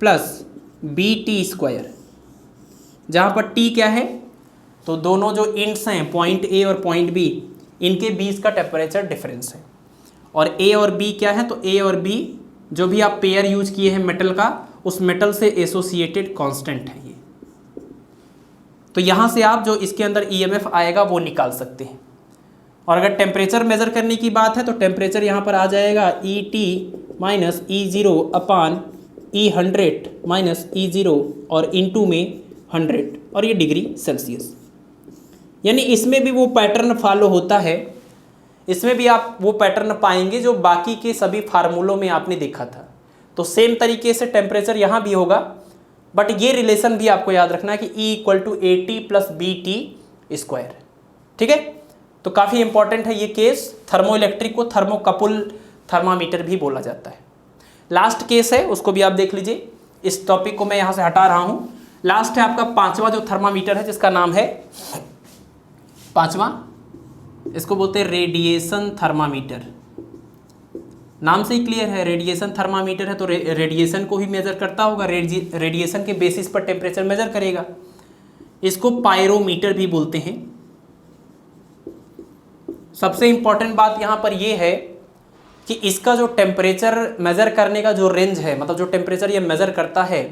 + BT², जहाँ पर T क्या है, तो दोनों जो इंड्स हैं पॉइंट A और पॉइंट B, इनके बीच का टेम्परेचर डिफरेंस है। और A और B क्या है, तो A और B जो भी आप पेयर यूज किए हैं मेटल का, उस मेटल से एसोसिएटेड कांस्टेंट है ये। तो यहाँ से आप जो इसके अंदर ईएमएफ आएगा वो निकाल सकते हैं। और अगर टेम्परेचर मेज़र करने की बात है तो टेम्परेचर यहाँ पर आ जाएगा ET - E0 / E100 - E0 और इनटू में 100, और ये डिग्री सेल्सियस। यानी इसमें भी वो पैटर्न फॉलो होता है, इसमें भी आप वो पैटर्न पाएंगे जो बाकी के सभी फार्मूलों में आपने देखा था। तो सेम तरीके से टेम्परेचर यहाँ भी होगा, बट ये रिलेशन भी आपको याद रखना है कि E = AT + BT²। ठीक है, तो काफ़ी इंपॉर्टेंट है ये केस। थर्मो इलेक्ट्रिक को थर्मोकपल थर्मामीटर भी बोला जाता है। लास्ट केस है, उसको भी आप देख लीजिए। इस टॉपिक को मैं यहाँ से हटा रहा हूँ। लास्ट है आपका पांचवा जो थर्मामीटर है, जिसका नाम है पांचवा, इसको बोलते हैं रेडिएशन थर्मामीटर। नाम से ही क्लियर है, रेडिएशन थर्मामीटर है तो रेडिएशन को ही मेजर करता होगा, रेडिएशन के बेसिस पर टेम्परेचर मेजर करेगा। इसको पायरोमीटर भी बोलते हैं। सबसे इंपॉर्टेंट बात यहाँ पर यह है कि इसका जो टेम्परेचर मेजर करने का जो रेंज है, मतलब जो टेम्परेचर ये मेजर करता है,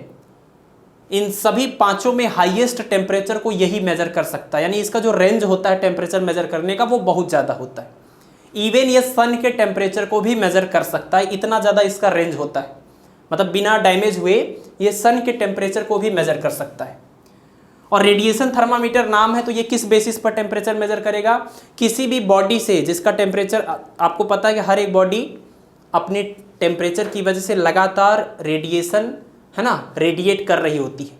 इन सभी पांचों में हाईएस्ट टेम्परेचर को यही मेजर कर सकता है। यानी इसका जो रेंज होता है टेम्परेचर मेजर करने का वो बहुत ज़्यादा होता है। इवन ये सन के टेम्परेचर को भी मेजर कर सकता है, इतना ज़्यादा इसका रेंज होता है। मतलब बिना डैमेज हुए ये सन के टेम्परेचर को भी मेजर कर सकता है। और रेडिएशन थर्मामीटर नाम है तो ये किस बेसिस पर टेम्परेचर मेजर करेगा, किसी भी बॉडी से जिसका टेम्परेचर, आपको पता है कि हर एक बॉडी अपने टेम्परेचर की वजह से लगातार रेडिएशन है ना रेडिएट कर रही होती है।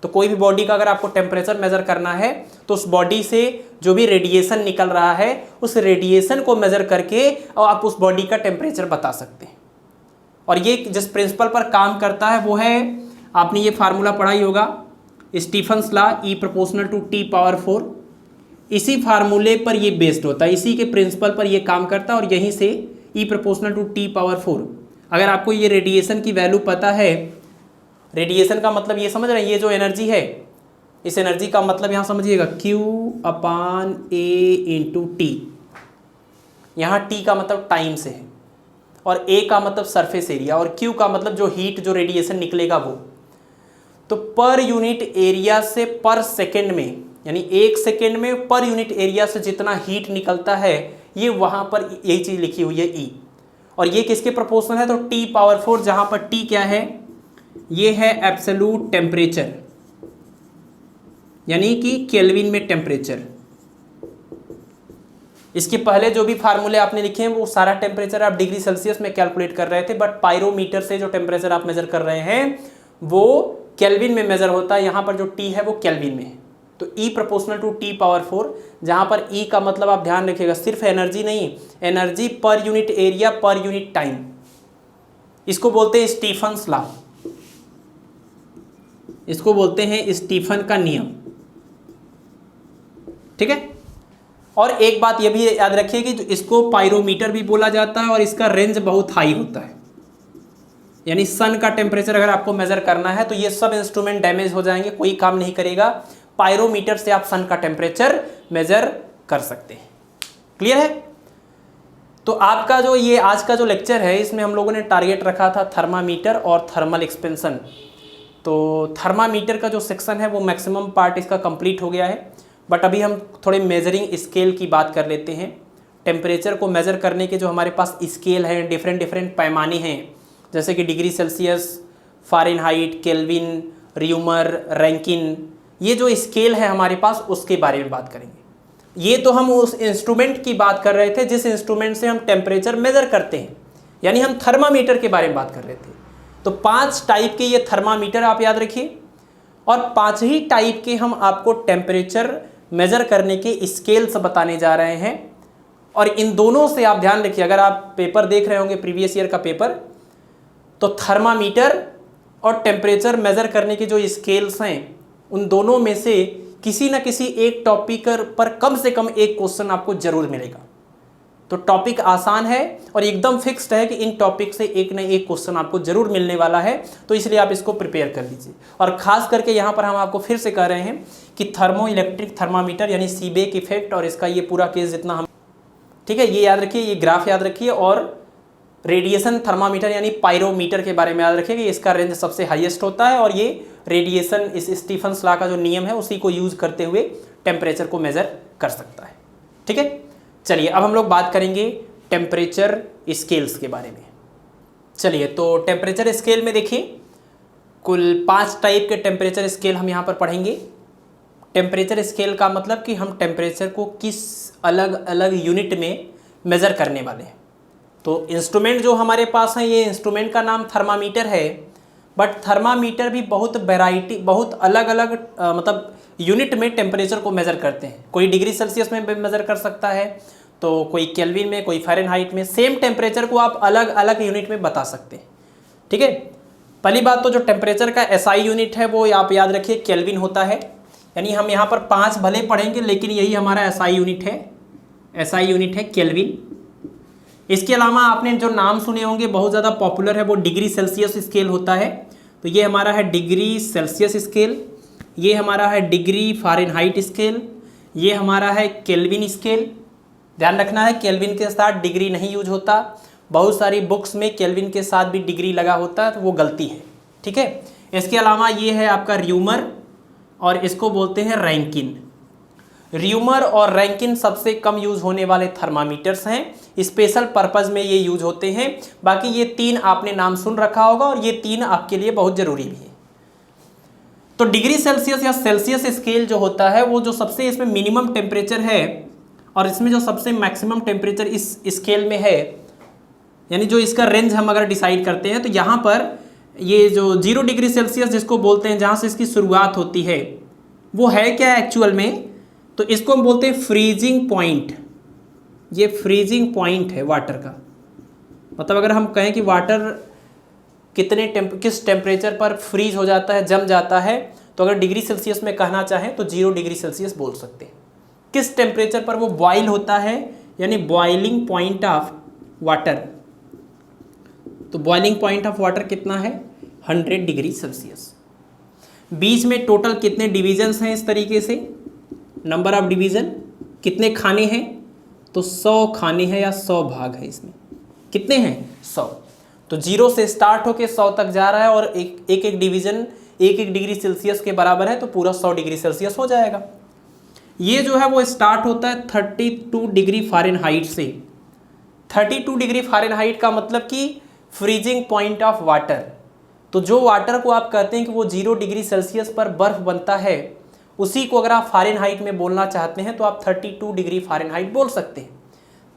तो कोई भी बॉडी का अगर आपको टेम्परेचर मेजर करना है तो उस बॉडी से जो भी रेडिएशन निकल रहा है उस रेडिएशन को मेजर करके और आप उस बॉडी का टेम्परेचर बता सकते हैं। और ये जिस प्रिंसिपल पर काम करता है वो है, आपने ये फार्मूला पढ़ा ही होगा, स्टीफन्स लॉ, E = T⁴। इसी फार्मूले पर ये बेस्ड होता है, इसी के प्रिंसिपल पर ये काम करता है, और यहीं से E = T⁴। अगर आपको ये रेडिएशन की वैल्यू पता है, रेडिएशन का मतलब ये समझ रहे हैं, ये जो एनर्जी है, इस एनर्जी का मतलब यहाँ समझिएगा Q/A × T। यहाँ T का मतलब टाइम से है, और A का मतलब सरफेस एरिया, और Q का मतलब जो हीट जो रेडिएशन निकलेगा वो। तो पर यूनिट एरिया से पर सेकेंड में, यानी 1 सेकेंड में पर यूनिट एरिया से जितना हीट निकलता है, ये वहाँ पर यही चीज़ लिखी हुई है E। और ये किसके प्रोपोर्शनल है, तो T⁴, जहाँ पर T क्या है, ये है एब्सोल्यूट टेम्परेचर, यानी कि केल्विन में टेम्परेचर। इसके पहले जो भी फार्मूले आपने लिखे हैं वो सारा टेम्परेचर आप डिग्री सेल्सियस में कैलकुलेट कर रहे थे, बट पायरोमीटर से जो टेम्परेचर आप मेजर कर रहे हैं वो केल्विन में मेजर होता है। यहाँ पर जो T है वो केल्विन में है। तो E = T⁴, जहाँ पर E का मतलब आप ध्यान रखिएगा सिर्फ एनर्जी नहीं, energy per unit area per unit time. इसको बोलते हैं स्टीफन्स लॉ, इसको बोलते हैं स्टीफन का नियम। ठीक है, और एक बात यह भी याद रखिए कि इसको पायरोमीटर भी बोला जाता है और इसका रेंज बहुत हाई होता है। यानी सन का टेम्परेचर अगर आपको मेजर करना है तो ये सब इंस्ट्रूमेंट डैमेज हो जाएंगे, कोई काम नहीं करेगा। पायरोमीटर से आप सन का टेम्परेचर मेजर कर सकते हैं। क्लियर है? तो आपका जो ये आज का जो लेक्चर है इसमें हम लोगों ने टारगेट रखा था थर्मामीटर और थर्मल एक्सपेंशन। तो थर्मामीटर का जो सेक्शन है वो मैक्सिमम पार्ट इसका कंप्लीट हो गया है, बट अभी हम थोड़े मेजरिंग स्केल की बात कर लेते हैं। टेम्परेचर को मेज़र करने के जो हमारे पास स्केल हैं, डिफरेंट डिफरेंट पैमाने हैं, जैसे कि degree Celsius, Fahrenheit, kelvin, rumour, Rankine, ये जो स्केल है हमारे पास उसके बारे में बात करेंगे। ये तो हम उस इंस्ट्रूमेंट की बात कर रहे थे जिस इंस्ट्रूमेंट से हम टेम्परेचर मेज़र करते हैं, यानी हम थर्मामीटर के बारे में बात कर रहे थे। तो 5 टाइप के ये थर्मामीटर आप याद रखिए, और 5 ही टाइप के हम आपको टेम्परेचर मेज़र करने के स्केल्स बताने जा रहे हैं। और इन दोनों से आप ध्यान रखिए, अगर आप पेपर देख रहे होंगे प्रीवियस ईयर का पेपर, तो थर्मामीटर और टेम्परेचर मेज़र करने के जो स्केल्स हैं उन दोनों में से किसी न किसी एक टॉपिक पर कम से कम एक क्वेश्चन आपको जरूर मिलेगा। तो टॉपिक आसान है और एकदम फिक्स्ड है कि इन टॉपिक से एक न एक क्वेश्चन आपको जरूर मिलने वाला है, तो इसलिए आप इसको प्रिपेयर कर लीजिए। और ख़ास करके यहाँ पर हम आपको फिर से कह रहे हैं कि थर्मो इलेक्ट्रिक थर्मामीटर यानी सीबेक इफेक्ट और इसका ये पूरा केस जितना हम, ठीक है, ये याद रखिए, ये ग्राफ याद रखिए। और रेडिएशन थर्मामीटर यानी पायरोमीटर के बारे में याद रखिए कि इसका रेंज सबसे हाईएस्ट होता है, और ये रेडिएशन इस स्टीफन्स लॉ का जो नियम है उसी को यूज़ करते हुए टेम्परेचर को मेज़र कर सकता है। ठीक है, चलिए अब हम लोग बात करेंगे टेम्परेचर स्केल्स के बारे में। चलिए, तो टेम्परेचर स्केल में देखिए कुल 5 टाइप के टेम्परेचर स्केल हम यहाँ पर पढ़ेंगे। टेम्परेचर स्केल का मतलब कि हम टेम्परेचर को किस अलग अलग यूनिट में मेज़र करने वाले हैं। तो इंस्ट्रूमेंट जो हमारे पास है, ये इंस्ट्रूमेंट का नाम थर्मामीटर है, बट थर्मामीटर भी बहुत वैरायटी, बहुत अलग अलग मतलब यूनिट में टेम्परेचर को मेज़र करते हैं। कोई डिग्री सेल्सियस में मेज़र कर सकता है, तो कोई केल्विन में, कोई फ़ारेनहाइट में। सेम टेम्परेचर को आप अलग अलग यूनिट में बता सकते हैं। ठीक है, पहली बात तो जो टेम्परेचर का एसआई यूनिट है वो आप याद रखिए केल्विन होता है, यानी हम यहाँ पर 5 भले पढ़ेंगे लेकिन यही हमारा एसआई यूनिट है। एसआई यूनिट है केल्विन। इसके अलावा आपने जो नाम सुने होंगे बहुत ज़्यादा पॉपुलर है, वो डिग्री सेल्सियस स्केल होता है। तो ये हमारा है डिग्री सेल्सियस स्केल, ये हमारा है डिग्री फ़ारेनहाइट स्केल, ये हमारा है केल्विन स्केल। ध्यान रखना है केल्विन के साथ डिग्री नहीं यूज होता, बहुत सारी बुक्स में केल्विन के साथ भी डिग्री लगा होता है, तो वो गलती है। ठीक है, इसके अलावा ये है आपका र्यूमर और इसको बोलते हैं रैंकिन। र्यूमर और रैंकिन सबसे कम यूज़ होने वाले थर्मामीटर्स हैं, स्पेशल पर्पज़ में ये यूज होते हैं। बाकी ये 3 आपने नाम सुन रखा होगा और ये 3 आपके लिए बहुत ज़रूरी भी है। तो डिग्री सेल्सियस या सेल्सियस स्केल जो होता है वो जो सबसे इसमें मिनिमम टेम्परेचर है और इसमें जो सबसे मैक्सिमम टेम्परेचर इस स्केल में है, यानी जो इसका रेंज हम अगर डिसाइड करते हैं, तो यहाँ पर ये जो 0 डिग्री सेल्सियस जिसको बोलते हैं, जहाँ से इसकी शुरुआत होती है, वो है क्या एक्चुअल में, तो इसको हम बोलते हैं फ्रीजिंग पॉइंट। ये फ्रीजिंग पॉइंट है वाटर का। मतलब अगर हम कहें कि वाटर किस टेम्परेचर पर फ्रीज हो जाता है, जम जाता है, तो अगर डिग्री सेल्सियस में कहना चाहें तो 0 डिग्री सेल्सियस बोल सकते हैं। किस टेम्परेचर पर वो बॉयल होता है, यानी बॉइलिंग पॉइंट ऑफ वाटर। तो बॉइलिंग पॉइंट ऑफ वाटर कितना है, 100 डिग्री सेल्सियस। बीच में टोटल कितने डिविजन्स हैं इस तरीके से, नंबर ऑफ डिवीज़न, कितने खाने हैं, तो 100 खाने हैं या 100 भाग है। इसमें कितने हैं, 100। तो 0 से स्टार्ट होके 100 तक जा रहा है और एक डिवीज़न 1 डिग्री सेल्सियस के बराबर है, तो पूरा 100 डिग्री सेल्सियस हो जाएगा। ये जो है वो स्टार्ट होता है 32 डिग्री फ़ारेनहाइट से। 32 डिग्री फ़ारेनहाइट का मतलब कि फ्रीजिंग पॉइंट ऑफ वाटर। तो जो वाटर को आप कहते हैं कि वो 0 डिग्री सेल्सियस पर बर्फ़ बनता है, उसी को अगर आप फ़ारेनहाइट में बोलना चाहते हैं तो आप 32 डिग्री फ़ारेनहाइट बोल सकते हैं।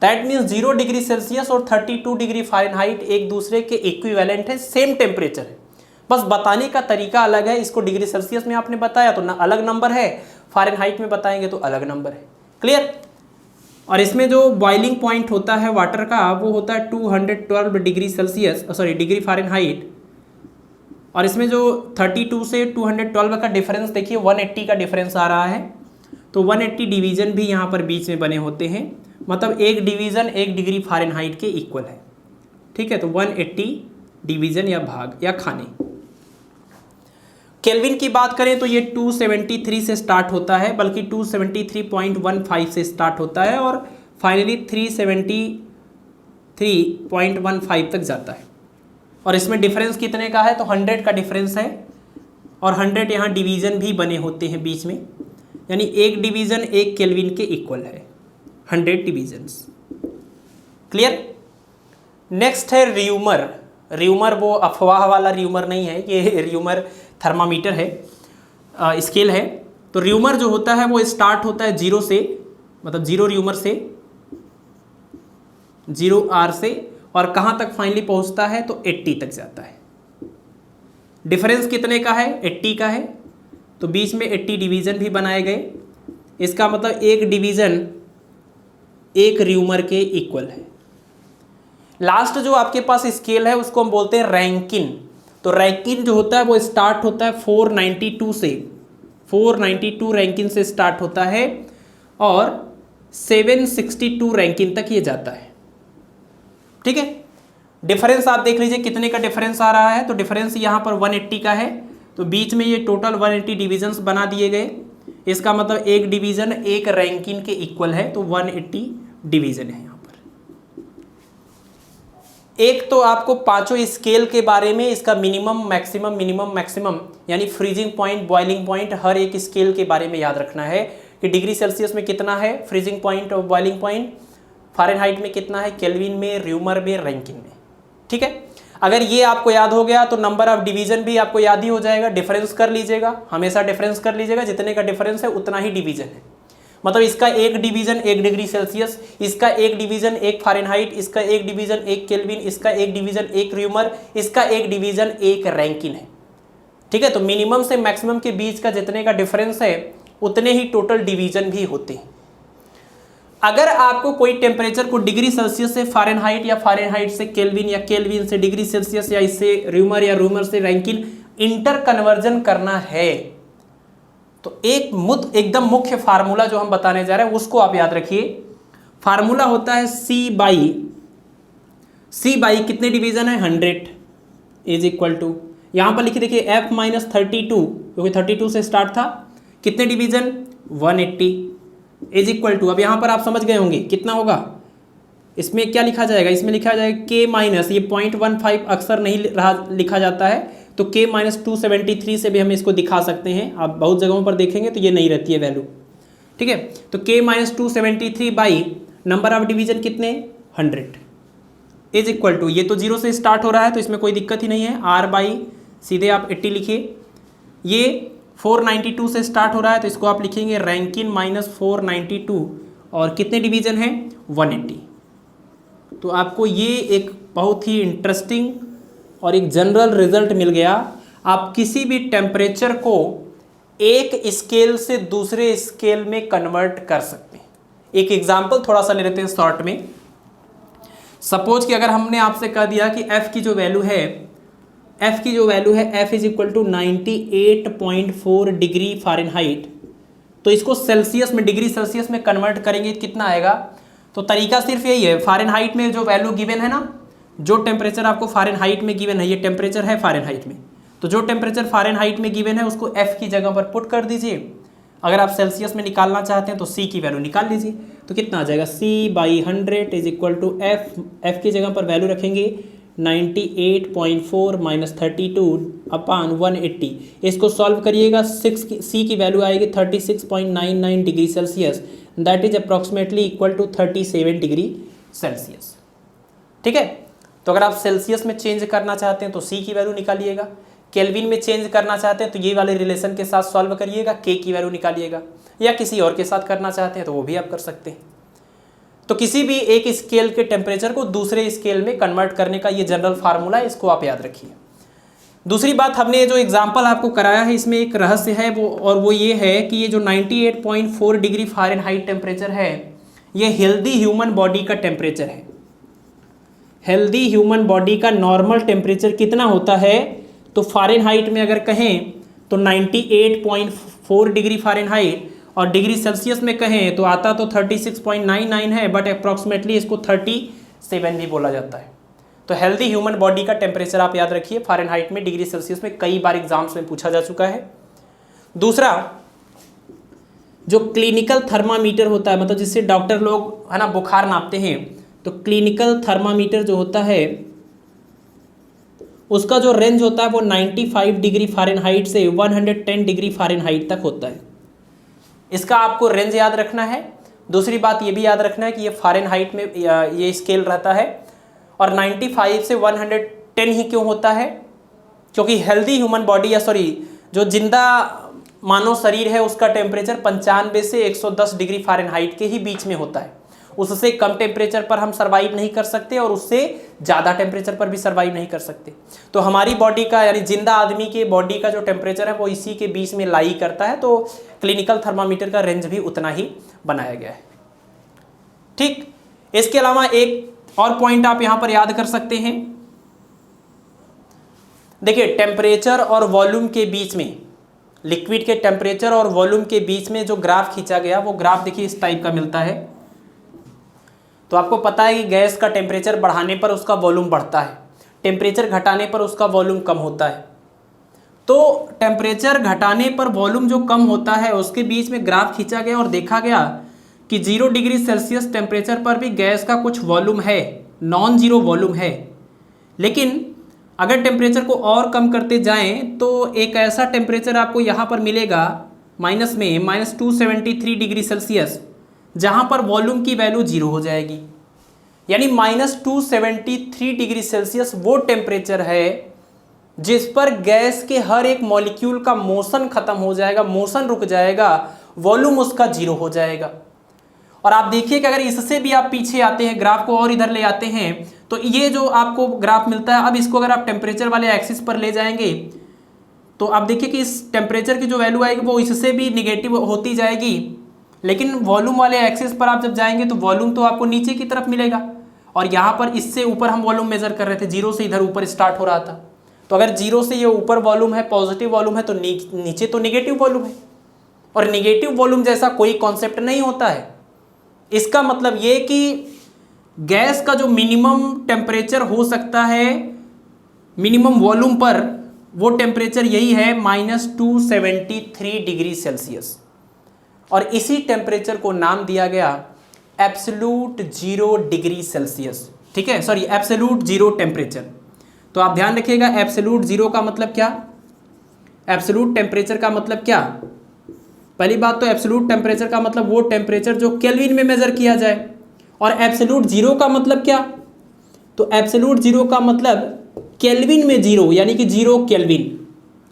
दैट मीन्स 0 डिग्री सेल्सियस और 32 डिग्री फ़ारेनहाइट एक दूसरे के इक्विवेलेंट है, सेम टेम्परेचर है, बस बताने का तरीका अलग है। इसको डिग्री सेल्सियस में आपने बताया तो ना अलग नंबर है, फ़ारेनहाइट में बताएंगे तो अलग नंबर है। क्लियर। और इसमें जो बॉइलिंग पॉइंट होता है वाटर का वो होता है 212 degree Celsius, sorry degree Fahrenheit. और इसमें जो 32 से 212 का डिफरेंस देखिए 180 का डिफरेंस आ रहा है। तो 180 डिवीज़न भी यहाँ पर बीच में बने होते हैं, मतलब एक डिवीज़न 1 डिग्री फ़ारेनहाइट के इक्वल है। ठीक है, तो 180 डिवीज़न या भाग या खाने। केल्विन की बात करें तो ये 273 से स्टार्ट होता है, बल्कि 273.15 से स्टार्ट होता है और फाइनली 3.15 तक जाता है। और इसमें डिफरेंस कितने का है, तो 100 का डिफरेंस है, और 100 यहाँ डिवीज़न भी बने होते हैं बीच में, यानी एक डिवीज़न एक केल्विन के इक्वल है, 100 डिवीजन्स। क्लियर। नेक्स्ट है र्यूमर। र्यूमर वो अफवाह वाला र्यूमर नहीं है, ये र्यूमर थर्मामीटर है, स्केल है। तो र्यूमर जो होता है वो स्टार्ट होता है 0 से, मतलब 0 र्यूमर से, 0 आर से, और कहाँ तक फाइनली पहुँचता है, तो 80 तक जाता है। डिफरेंस कितने का है, 80 का है, तो बीच में 80 डिवीज़न भी बनाए गए। इसका मतलब एक डिवीज़न एक र्यूमर के इक्वल है। लास्ट जो आपके पास स्केल है उसको हम बोलते हैं रैंकिन। तो रैंकिन जो होता है वो स्टार्ट होता है 492 से, 492 रैंकिन से स्टार्ट होता है और 762 रैंकिन तक ये जाता है। ठीक है। डिफरेंस आप देख लीजिए कितने का डिफरेंस आ रहा है, तो डिफरेंस यहाँ पर 180 का है, तो बीच में ये टोटल 180 डिवीजन्स बना दिए गए। इसका मतलब एक डिवीज़न एक रैंकिन के इक्वल है, तो 180 डिवीज़न है यहाँ पर। एक तो आपको पांचों स्केल के बारे में, इसका मिनिमम मैक्सिमम यानी फ्रीजिंग पॉइंट, बॉइलिंग पॉइंट, हर एक स्केल के बारे में याद रखना है कि डिग्री सेल्सियस में कितना है फ्रीजिंग पॉइंट और बॉइलिंग पॉइंट, फ़ारेनहाइट में कितना है, केल्विन में, र्यूमर में, रैंकिन में। ठीक है। अगर ये आपको याद हो गया तो नंबर ऑफ डिवीजन भी आपको याद ही हो जाएगा। डिफरेंस कर लीजिएगा, हमेशा डिफरेंस कर लीजिएगा, जितने का डिफरेंस है उतना ही डिवीजन है। मतलब इसका एक डिवीजन 1 डिग्री सेल्सियस, इसका एक डिवीजन 1 फ़ारेनहाइट, इसका एक डिवीजन 1 केल्विन, इसका एक डिवीजन 1 र्यूमर, इसका एक डिवीजन 1 रैंकिन है। ठीक है। तो मिनिमम से मैक्सिमम के बीच का जितने का डिफरेंस है उतने ही टोटल डिवीजन भी होते हैं। अगर आपको कोई टेम्परेचर को डिग्री सेल्सियस से फ़ारेनहाइट या फ़ारेनहाइट से केल्विन या केल्विन से डिग्री सेल्सियस या इससे र्यूमर या र्यूमर से रैंकिन इंटर कन्वर्जन करना है, तो एकदम मुख्य फार्मूला जो हम बताने जा रहे हैं उसको आप याद रखिए। फार्मूला होता है C बाई कितने डिवीजन है, 100 इज इक्वल टू, यहां पर लिखिए देखिए F माइनस 32, क्योंकि 32 से स्टार्ट था, कितने डिवीजन 180 इज इक्वल टू, अब यहां पर आप समझ गए होंगे कितना होगा, इसमें क्या लिखा जाएगा, इसमें लिखा जाएगा K माइनस, ये 0.15 अक्सर नहीं लिखा जाता है, तो K माइनस 273 से भी हम इसको दिखा सकते हैं। आप बहुत जगहों पर देखेंगे तो ये नहीं रहती है वैल्यू। ठीक है। तो K minus 273 by number of division कितने, 100 इज इक्वल टू, ये तो 0 से स्टार्ट हो रहा है तो इसमें कोई दिक्कत ही नहीं है, R बाई सीधे आप 80 लिखिए। ये 492 से स्टार्ट हो रहा है तो इसको आप लिखेंगे रैंकिन माइनस 492, और कितने डिवीजन हैं 180। तो आपको ये एक बहुत ही इंटरेस्टिंग और एक जनरल रिजल्ट मिल गया। आप किसी भी टेम्परेचर को एक स्केल से दूसरे स्केल में कन्वर्ट कर सकते हैं। एक एग्जांपल थोड़ा सा ले लेते हैं शॉर्ट में। सपोज कि अगर हमने आपसे कह दिया कि F की जो वैल्यू है F is equal to 98.4 degree Fahrenheit, तो इसको सेल्सियस में, डिग्री सेल्सियस में कन्वर्ट करेंगे कितना आएगा, तो तरीका सिर्फ यही है, फ़ारेनहाइट में जो वैल्यू गिवन है ना, जो टेम्परेचर आपको फ़ारेनहाइट में गिवन है, ये टेम्परेचर है फ़ारेनहाइट में, तो जो टेम्परेचर फ़ारेनहाइट में गिवन है उसको F की जगह पर पुट कर दीजिए। अगर आप सेल्सियस में निकालना चाहते हैं तो C की वैल्यू निकाल लीजिए, तो कितना आ जाएगा, C by 100 is equal to F की जगह पर वैल्यू रखेंगे 98.4 माइनस 32 अपान 180। इसको सॉल्व करिएगा, C की वैल्यू आएगी 36.99 degree Celsius, that is approximately equal to 37 degree Celsius. ठीक है। तो अगर आप सेल्सियस में चेंज करना चाहते हैं तो C की वैल्यू निकालिएगा, केल्विन में चेंज करना चाहते हैं तो ये वाले रिलेशन के साथ सॉल्व करिएगा, K की वैल्यू निकालिएगा, या किसी और के साथ करना चाहते हैं तो वो भी आप कर सकते हैं। तो किसी भी एक स्केल के टेम्परेचर को दूसरे स्केल में कन्वर्ट करने का ये जनरल फार्मूला है, इसको आप याद रखिए। दूसरी बात, हमने जो एग्जाम्पल आपको कराया है इसमें एक रहस्य है, वो ये है कि ये जो 98.4 डिग्री फ़ारेनहाइट टेम्परेचर है ये हेल्दी ह्यूमन बॉडी का टेम्परेचर है। हेल्दी ह्यूमन बॉडी का नॉर्मल टेम्परेचर कितना होता है, तो फ़ारेनहाइट में अगर कहें तो 98.4 डिग्री फ़ारेनहाइट, और डिग्री सेल्सियस में कहें तो आता तो 36.99 है, बट अप्रॉक्सीमेटली इसको 37 भी बोला जाता है। तो हेल्दी ह्यूमन बॉडी का टेम्परेचर आप याद रखिए फ़ारेनहाइट में, डिग्री सेल्सियस में, कई बार एग्जाम्स में पूछा जा चुका है। दूसरा, जो क्लिनिकल थर्मामीटर होता है, मतलब जिससे डॉक्टर लोग है ना बुखार नापते हैं, तो क्लिनिकल थर्मामीटर जो होता है उसका जो रेंज होता है वो 95 डिग्री फ़ारेनहाइट से 110 डिग्री फ़ारेनहाइट तक होता है। इसका आपको रेंज याद रखना है। दूसरी बात ये भी याद रखना है कि ये फ़ारेनहाइट में ये स्केल रहता है। और 95 से 110 ही क्यों होता है? क्योंकि हेल्दी ह्यूमन बॉडी जो जिंदा मानव शरीर है उसका टेम्परेचर 95 से 110 डिग्री फ़ारेनहाइट के ही बीच में होता है। उससे कम टेम्परेचर पर हम सर्वाइव नहीं कर सकते और उससे ज़्यादा टेम्परेचर पर भी सर्वाइव नहीं कर सकते। तो हमारी बॉडी का यानी जिंदा आदमी के बॉडी का जो टेम्परेचर है वो इसी के बीच में लाई करता है। तो क्लिनिकल थर्मामीटर का रेंज भी उतना ही बनाया गया है। ठीक, इसके अलावा एक और पॉइंट आप यहाँ पर याद कर सकते हैं। देखिए, टेम्परेचर और वॉल्यूम के बीच में, लिक्विड के टेम्परेचर और वॉल्यूम के बीच में जो ग्राफ खींचा गया वो ग्राफ देखिए इस टाइप का मिलता है। तो आपको पता है कि गैस का टेम्परेचर बढ़ाने पर उसका वॉल्यूम बढ़ता है, टेम्परेचर घटाने पर उसका वॉल्यूम कम होता है। तो टेम्परेचर घटाने पर वॉल्यूम जो कम होता है उसके बीच में ग्राफ खींचा गया और देखा गया कि 0 डिग्री सेल्सियस टेम्परेचर पर भी गैस का कुछ वॉल्यूम है, नॉन जीरो वॉल्यूम है। लेकिन अगर टेम्परेचर को और कम करते जाएं तो एक ऐसा टेम्परेचर आपको यहाँ पर मिलेगा माइनस में -273 डिग्री सेल्सियस, जहाँ पर वॉल्यूम की वैल्यू 0 हो जाएगी। यानी -273 डिग्री सेल्सियस वो टेम्परेचर है जिस पर गैस के हर एक मॉलिक्यूल का मोशन खत्म हो जाएगा, मोशन रुक जाएगा, वॉल्यूम उसका 0 हो जाएगा। और आप देखिए कि अगर इससे भी आप पीछे आते हैं, ग्राफ को और इधर ले आते हैं, तो ये जो आपको ग्राफ मिलता है, अब इसको अगर आप टेम्परेचर वाले एक्सिस पर ले जाएंगे तो आप देखिए कि इस टेम्परेचर की जो वैल्यू आएगी वो इससे भी निगेटिव होती जाएगी। लेकिन वॉल्यूम वाले एक्सिस पर आप जब जाएंगे तो वॉल्यूम तो आपको नीचे की तरफ मिलेगा। और यहाँ पर इससे ऊपर हम वॉल्यूम मेजर कर रहे थे, 0 से इधर ऊपर स्टार्ट हो रहा था। तो अगर 0 से ये ऊपर वॉल्यूम है, पॉजिटिव वॉल्यूम है, तो नीचे तो निगेटिव वॉल्यूम है। और निगेटिव वॉल्यूम जैसा कोई कॉन्सेप्ट नहीं होता है। इसका मतलब ये कि गैस का जो मिनिमम टेम्परेचर हो सकता है मिनिमम वॉल्यूम पर, वो टेम्परेचर यही है -273 डिग्री सेल्सियस। और इसी टेम्परेचर को नाम दिया गया एब्सोल्यूट 0 डिग्री सेल्सियस। ठीक है, सॉरी, एब्सोल्यूट 0 टेम्परेचर। तो आप ध्यान रखिएगा, एब्सोल्यूट 0 का मतलब क्या, एब्सोल्यूट टेम्परेचर का मतलब क्या। पहली बात तो एब्सोल्यूट टेम्परेचर का मतलब वो टेम्परेचर जो केल्विन में मेजर किया जाए। और एब्सोल्यूट 0 का मतलब क्या, तो एब्सोल्यूट 0 का मतलब केल्विन में 0, यानी कि 0 केल्विन।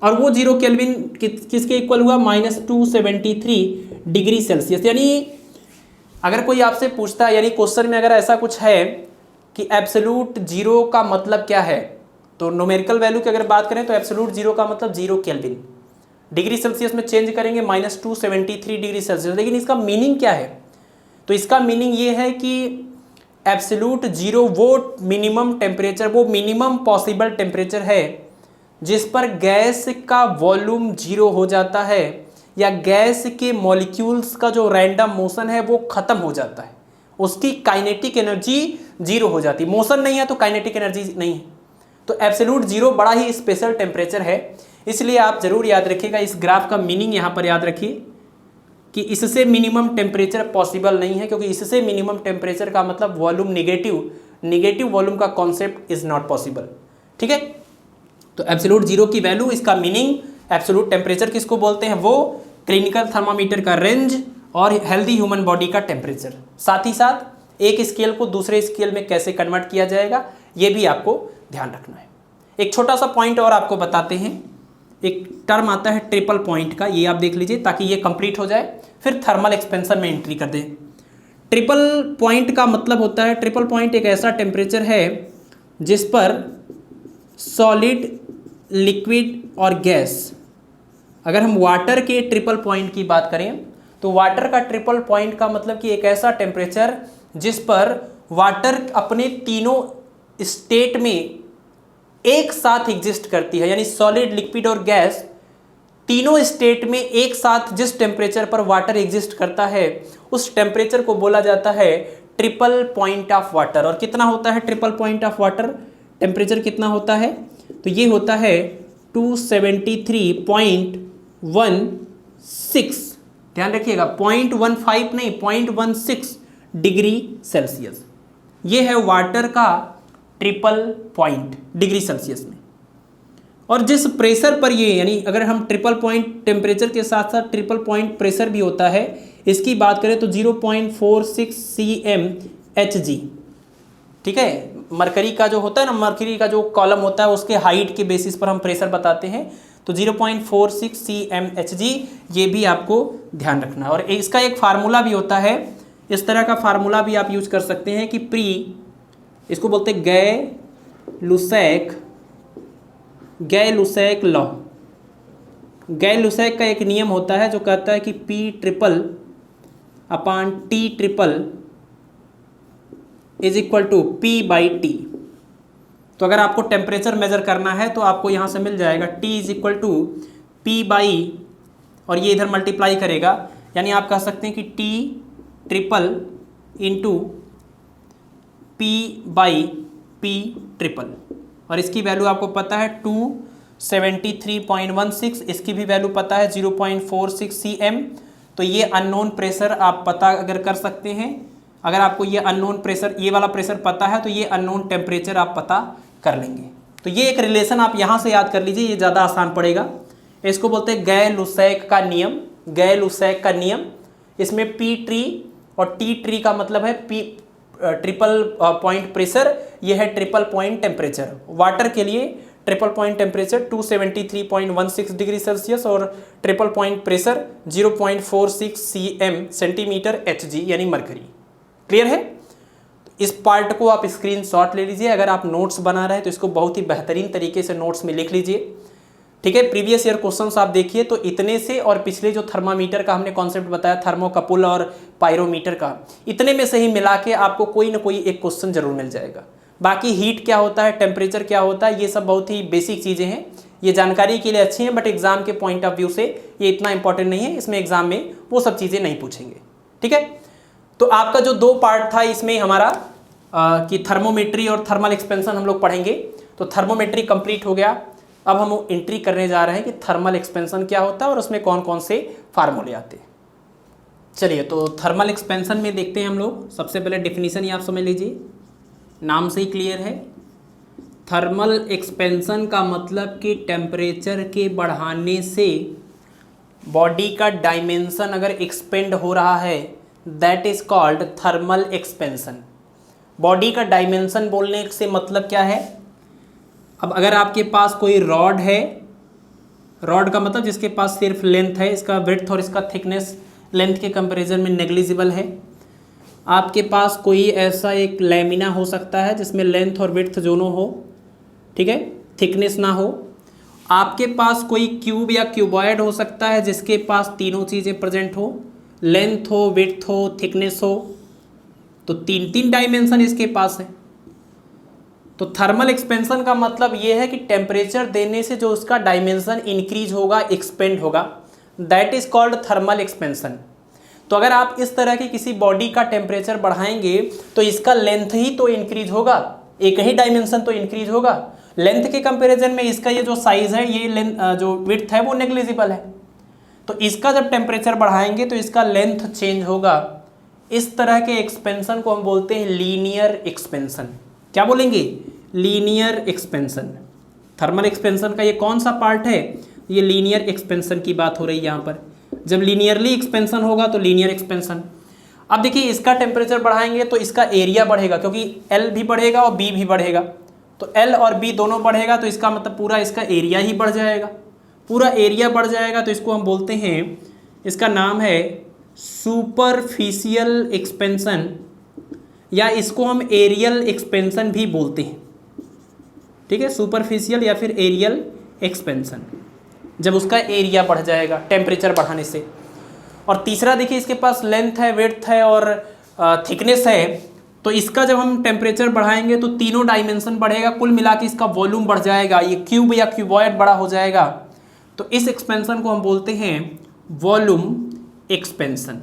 और वो 0 केल्विन किसके इक्वल हुआ, -273 डिग्री सेल्सियस। यानी अगर कोई आपसे पूछता है, यानी क्वेश्चन में अगर ऐसा कुछ है कि एब्सोल्यूट 0 का मतलब क्या है, तो न्यूमेरिकल वैल्यू की अगर बात करें तो एब्सोल्यूट 0 का मतलब 0 केल्विन, डिग्री सेल्सियस में चेंज करेंगे -273 डिग्री सेल्सियस। लेकिन इसका मीनिंग क्या है, तो इसका मीनिंग ये है कि एब्सोल्यूट 0 वो मिनिमम टेम्परेचर, वो मिनिमम पॉसिबल टेम्परेचर है जिस पर गैस का वॉल्यूम 0 हो जाता है, या गैस के मॉलिक्यूल्स का जो रैंडम मोशन है वो खत्म हो जाता है, उसकी काइनेटिक एनर्जी 0 हो जाती है। मोशन नहीं है तो काइनेटिक एनर्जी नहीं है। तो एब्सोल्यूट 0 बड़ा ही स्पेशल टेम्परेचर है। इसलिए आप जरूर याद रखिएगा, इस ग्राफ का मीनिंग यहाँ पर याद रखिए कि इससे मिनिमम टेम्परेचर पॉसिबल नहीं है, क्योंकि इससे मिनिमम टेम्परेचर का मतलब वॉल्यूम निगेटिव वॉल्यूम का कॉन्सेप्ट इज नॉट पॉसिबल। ठीक है, तो एब्सोल्यूट 0 की वैल्यू, इसका मीनिंग, एब्सोल्यूट टेम्परेचर किसको बोलते हैं, वो क्लिनिकल थर्मामीटर का रेंज और हेल्दी ह्यूमन बॉडी का टेम्परेचर। साथ ही साथ एक स्केल को दूसरे स्केल में कैसे कन्वर्ट किया जाएगा ये भी आपको ध्यान रखना है। एक छोटा सा पॉइंट और आपको बताते हैं, एक टर्म आता है ट्रिपल पॉइंट का, ये आप देख लीजिए ताकि ये कंप्लीट हो जाए, फिर थर्मल एक्सपेंशन में एंट्री कर दें। ट्रिपल पॉइंट का मतलब होता है, ट्रिपल पॉइंट एक ऐसा टेम्परेचर है जिस पर सॉलिड, लिक्विड और गैस, अगर हम वाटर के ट्रिपल पॉइंट की बात करें तो वाटर का ट्रिपल पॉइंट का मतलब कि एक ऐसा टेम्परेचर जिस पर वाटर अपने तीनों स्टेट में एक साथ एग्जिस्ट करती है, यानी सॉलिड, लिक्विड और गैस तीनों स्टेट में एक साथ जिस टेम्परेचर पर वाटर एग्जिस्ट करता है उस टेम्परेचर को बोला जाता है ट्रिपल पॉइंट ऑफ वाटर। और कितना होता है triple point of water, temperature कितना होता है, तो ये होता है 273.16, ध्यान रखिएगा 0.15 नहीं 0.16 डिग्री सेल्सियस। ये है वाटर का ट्रिपल पॉइंट डिग्री सेल्सियस में। और जिस प्रेशर पर ये, यानी अगर हम ट्रिपल पॉइंट टेम्परेचर के साथ साथ ट्रिपल पॉइंट प्रेशर भी होता है, इसकी बात करें तो 0.46 cmHg। ठीक है, मरकरी का जो होता है ना, मरकरी का जो कॉलम होता है उसके हाइट के बेसिस पर हम प्रेशर बताते हैं, तो 0.46 cmHg, ये भी आपको ध्यान रखना है। और इसका एक फार्मूला भी होता है, इस तरह का फार्मूला भी आप यूज कर सकते हैं कि इसको बोलते हैं गै-लुसैक लॉ। गै-लुसैक का एक नियम होता है जो कहता है कि P∼T∼ is equal to P/T। तो अगर आपको टेम्परेचर मेजर करना है तो आपको यहाँ से मिल जाएगा T is equal to P by, और ये इधर मल्टीप्लाई करेगा, यानी आप कह सकते हैं कि T∼ इंटू P/P∼, और इसकी वैल्यू आपको पता है 273.16, इसकी भी वैल्यू पता है 0.46 cm। तो ये अननोन प्रेशर आप पता अगर कर सकते हैं, अगर आपको ये अननोन प्रेशर, ये वाला प्रेशर पता है तो ये अननोन टेम्परेचर आप पता कर लेंगे। तो ये एक रिलेशन आप यहाँ से याद कर लीजिए, ये ज़्यादा आसान पड़ेगा। इसको बोलते हैं गै-लुसैक का नियम। गै-लुसैक का नियम, इसमें P∼ और T∼ का मतलब है ट्रिपल पॉइंट प्रेशर, ये है ट्रिपल पॉइंट टेम्परेचर। वाटर के लिए triple point temperature 273.16 degree Celsius और triple point pressure 0.46 centimetre Hg यानी मरकरी। क्लियर है? इस पार्ट को आप स्क्रीनशॉट ले लीजिए। अगर आप नोट्स बना रहे हैं तो इसको बहुत ही बेहतरीन तरीके से नोट्स में लिख लीजिए। ठीक है, प्रीवियस ईयर क्वेश्चंस आप देखिए तो इतने से, और पिछले जो थर्मामीटर का हमने कॉन्सेप्ट बताया, थर्मोकपल और पायरोमीटर का, इतने में से ही मिला के आपको कोई ना कोई एक क्वेश्चन जरूर मिल जाएगा। बाकी हीट क्या होता है, टेम्परेचर क्या होता है, ये सब बहुत ही बेसिक चीज़ें हैं, ये जानकारी के लिए अच्छी हैं, बट एग्जाम के पॉइंट ऑफ व्यू से ये इतना इंपॉर्टेंट नहीं है, इसमें एग्जाम में वो सब चीज़ें नहीं पूछेंगे। ठीक है, तो आपका जो 2 पार्ट था इसमें हमारा कि थर्मोमेट्री और थर्मल एक्सपेंशन हम लोग पढ़ेंगे। तो थर्मोमेट्री कंप्लीट हो गया। अब हम एंट्री करने जा रहे हैं कि थर्मल एक्सपेंशन क्या होता है और उसमें कौन कौन से फार्मूले आते हैं। चलिए, तो थर्मल एक्सपेंशन में देखते हैं हम लोग। सबसे पहले डेफिनेशन ही आप समझ लीजिए, नाम से ही क्लियर है। थर्मल एक्सपेंशन का मतलब कि टेम्परेचर के बढ़ाने से बॉडी का डायमेंशन अगर एक्सपेंड हो रहा है, that is called thermal expansion. Body का डायमेंशन बोलने से मतलब क्या है? अब अगर आपके पास कोई रॉड है, रॉड का मतलब जिसके पास सिर्फ लेंथ है, इसका विड्थ और इसका थिकनेस लेंथ के कंपैरिजन में नेग्लिजिबल है। आपके पास कोई ऐसा एक लैमिना हो सकता है जिसमें लेंथ और विड्थ दोनों हो, ठीक है, थिकनेस ना हो। आपके पास कोई क्यूब या क्यूबॉइड हो सकता है जिसके पास तीनों चीज़ें प्रेजेंट हो, लेंथ हो, विड्थ हो, थिकनेस हो। तो 3 डायमेंशन इसके पास है। तो थर्मल एक्सपेंशन का मतलब ये है कि टेम्परेचर देने से जो उसका डायमेंशन इंक्रीज होगा, एक्सपेंड होगा, that is called thermal expansion. तो अगर आप इस तरह की किसी बॉडी का टेम्परेचर बढ़ाएंगे तो इसका लेंथ ही तो इंक्रीज होगा, एक ही डायमेंशन तो इंक्रीज होगा। लेंथ के कंपैरिजन में इसका ये जो साइज है, ये लेंथ जो विड्थ है वो नेग्लिजिबल है। तो इसका जब टेम्परेचर बढ़ाएंगे तो इसका लेंथ चेंज होगा। इस तरह के एक्सपेंशन को हम बोलते हैं लीनियर एक्सपेंशन। क्या बोलेंगे? Linear expansion. थर्मल एक्सपेंशन का ये कौन सा पार्ट है? ये लीनियर एक्सपेंशन की बात हो रही है यहाँ पर। जब लीनियरली एक्सपेंशन होगा तो लीनियर एक्सपेंशन। अब देखिए, इसका टेम्परेचर बढ़ाएंगे तो इसका एरिया बढ़ेगा, क्योंकि L भी बढ़ेगा और B भी बढ़ेगा। तो L और B दोनों बढ़ेगा तो इसका मतलब पूरा इसका एरिया ही बढ़ जाएगा। पूरा एरिया बढ़ जाएगा तो इसको हम बोलते हैं, इसका नाम है सुपरफिशियल एक्सपेंशन, या इसको हम एरियल एक्सपेंशन भी बोलते हैं। ठीक है, सुपरफिशियल या फिर एरियल एक्सपेंशन, जब उसका एरिया बढ़ जाएगा टेम्परेचर बढ़ाने से। और तीसरा देखिए, इसके पास लेंथ है, विड्थ है और थिकनेस है। तो इसका जब हम टेम्परेचर बढ़ाएंगे तो तीनों डायमेंशन बढ़ेगा, कुल मिला के इसका वॉल्यूम बढ़ जाएगा, ये क्यूब या क्यूबॉइड बड़ा हो जाएगा। तो इस एक्सपेंशन को हम बोलते हैं वॉल्यूम एक्सपेंशन।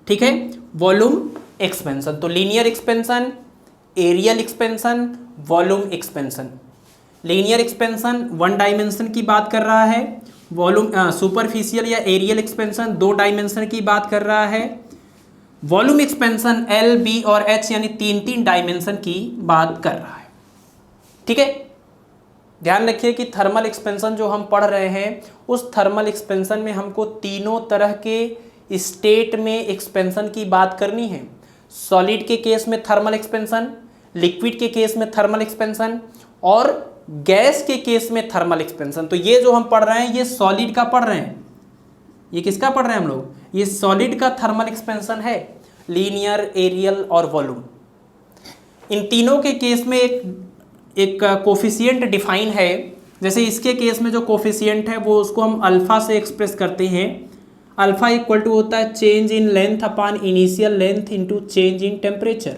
ठीक है, वॉल्यूम एक्सपेंशन। तो linear expansion, areal expansion, volume expansion. Linear expansion 1 dimension की बात कर रहा है, वॉल्यूम सुपरफिशियल या एरियल एक्सपेंशन 2 डायमेंशन की बात कर रहा है। वॉल्यूम एक्सपेंशन एल, बी और एच यानी तीन तीन डायमेंशन की बात कर रहा है। ठीक है, ध्यान रखिए कि थर्मल एक्सपेंशन जो हम पढ़ रहे हैं उस थर्मल एक्सपेंशन में हमको तीनों तरह के स्टेट में एक्सपेंशन की बात करनी है। सॉलिड के केस में थर्मल एक्सपेंशन, लिक्विड के केस में थर्मल एक्सपेंशन और गैस के केस में थर्मल एक्सपेंशन। तो ये जो हम पढ़ रहे हैं ये सॉलिड का पढ़ रहे हैं। ये किसका पढ़ रहे हैं हम लोग? ये सॉलिड का थर्मल एक्सपेंशन है, लीनियर, एरियल और वॉल्यूम। इन तीनों के केस में एक कोफिशिएंट डिफाइन है। जैसे इसके केस में जो कोफिशिएंट है वो उसको हम अल्फा से एक्सप्रेस करते हैं। अल्फा इक्वल टू होता है change in length upon initial length into change in temperature.